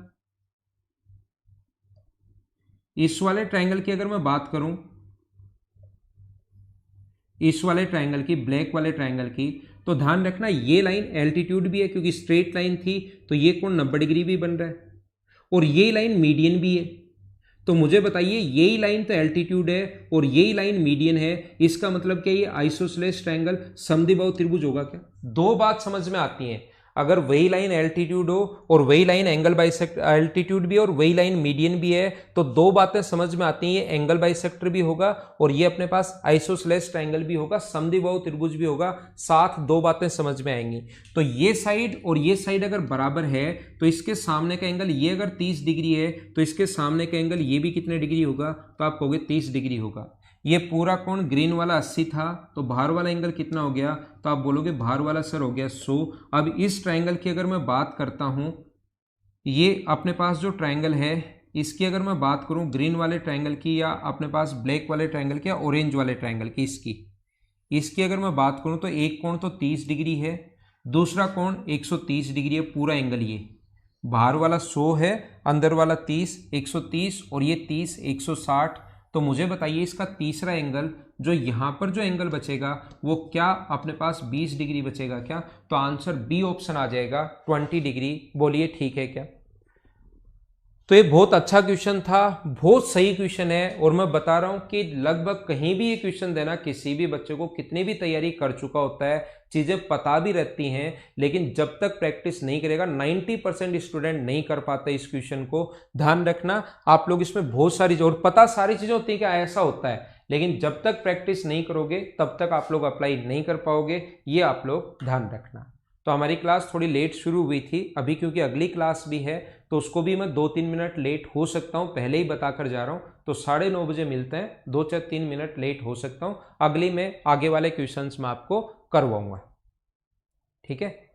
इस वाले ट्रायंगल की अगर मैं बात करूं, इस वाले ट्रायंगल की, ब्लैक वाले ट्रायंगल की, तो ध्यान रखना ये लाइन एल्टीट्यूड भी है, क्योंकि स्ट्रेट लाइन थी, तो ये कोण 90 डिग्री भी बन रहा है, और ये लाइन मीडियन भी है। तो मुझे बताइए यही लाइन तो एल्टीट्यूड है और यही लाइन मीडियन है, इसका मतलब क्या ये आइसोसेलेस ट्रायंगल समद्विबाहु त्रिभुज होगा क्या? दो बात समझ में आती है, अगर वही लाइन एल्टीट्यूड हो और वही लाइन एंगल बाइसेक्टर, एल्टीट्यूड भी है और वही लाइन मीडियन भी है, तो दो बातें समझ में आती हैं, ये एंगल बाइसेक्टर भी होगा और ये अपने पास आइसोसेलेस ट्रायंगल भी होगा, समद्विबाहु त्रिभुज भी होगा, साथ दो बातें समझ में आएंगी। तो ये साइड और ये साइड अगर बराबर है तो इसके सामने का एंगल ये अगर 30 डिग्री है तो इसके सामने का एंगल ये भी कितने डिग्री होगा? तो आप कहोगे 30 डिग्री होगा। ये पूरा कोण ग्रीन वाला 80 था, तो बाहर वाला एंगल कितना हो गया? तो आप बोलोगे बाहर वाला सर हो गया 100। अब इस ट्रायंगल की अगर मैं बात करता हूं, ये अपने पास जो ट्रायंगल है इसकी अगर मैं बात करूं, ग्रीन वाले ट्रायंगल की या अपने पास ब्लैक वाले ट्रायंगल की या ऑरेंज वाले ट्रायंगल की, इसकी अगर मैं बात करूं तो एक कोण तो 30 डिग्री है, दूसरा कोण 130 डिग्री है, पूरा एंगल ये बाहर वाला 100 है, अंदर वाला 30, 130, और ये 30, 160। तो मुझे बताइए इसका तीसरा एंगल, जो यहां पर जो एंगल बचेगा वो क्या अपने पास 20 डिग्री बचेगा क्या? तो आंसर बी ऑप्शन आ जाएगा 20 डिग्री। बोलिए ठीक है क्या? तो ये बहुत अच्छा क्वेश्चन था, बहुत सही क्वेश्चन है, और मैं बता रहा हूं कि लगभग कहीं भी ये क्वेश्चन देना किसी भी बच्चे को, कितनी भी तैयारी कर चुका होता है, चीजें पता भी रहती हैं, लेकिन जब तक प्रैक्टिस नहीं करेगा 90% स्टूडेंट नहीं कर पाते इस क्वेश्चन को। ध्यान रखना आप लोग, इसमें बहुत सारी और पता सारी चीजें होती है कि ऐसा होता है, लेकिन जब तक प्रैक्टिस नहीं करोगे तब तक आप लोग अप्लाई नहीं कर पाओगे, ये आप लोग ध्यान रखना। तो हमारी क्लास थोड़ी लेट शुरू हुई थी अभी, क्योंकि अगली क्लास भी है, तो उसको भी मैं 2-3 मिनट लेट हो सकता हूं, पहले ही बताकर जा रहा हूं। तो 9:30 बजे मिलते हैं, 2-3 मिनट लेट हो सकता हूं, अगली में आगे वाले क्वेश्चंस में आपको करवाऊंगा, ठीक है।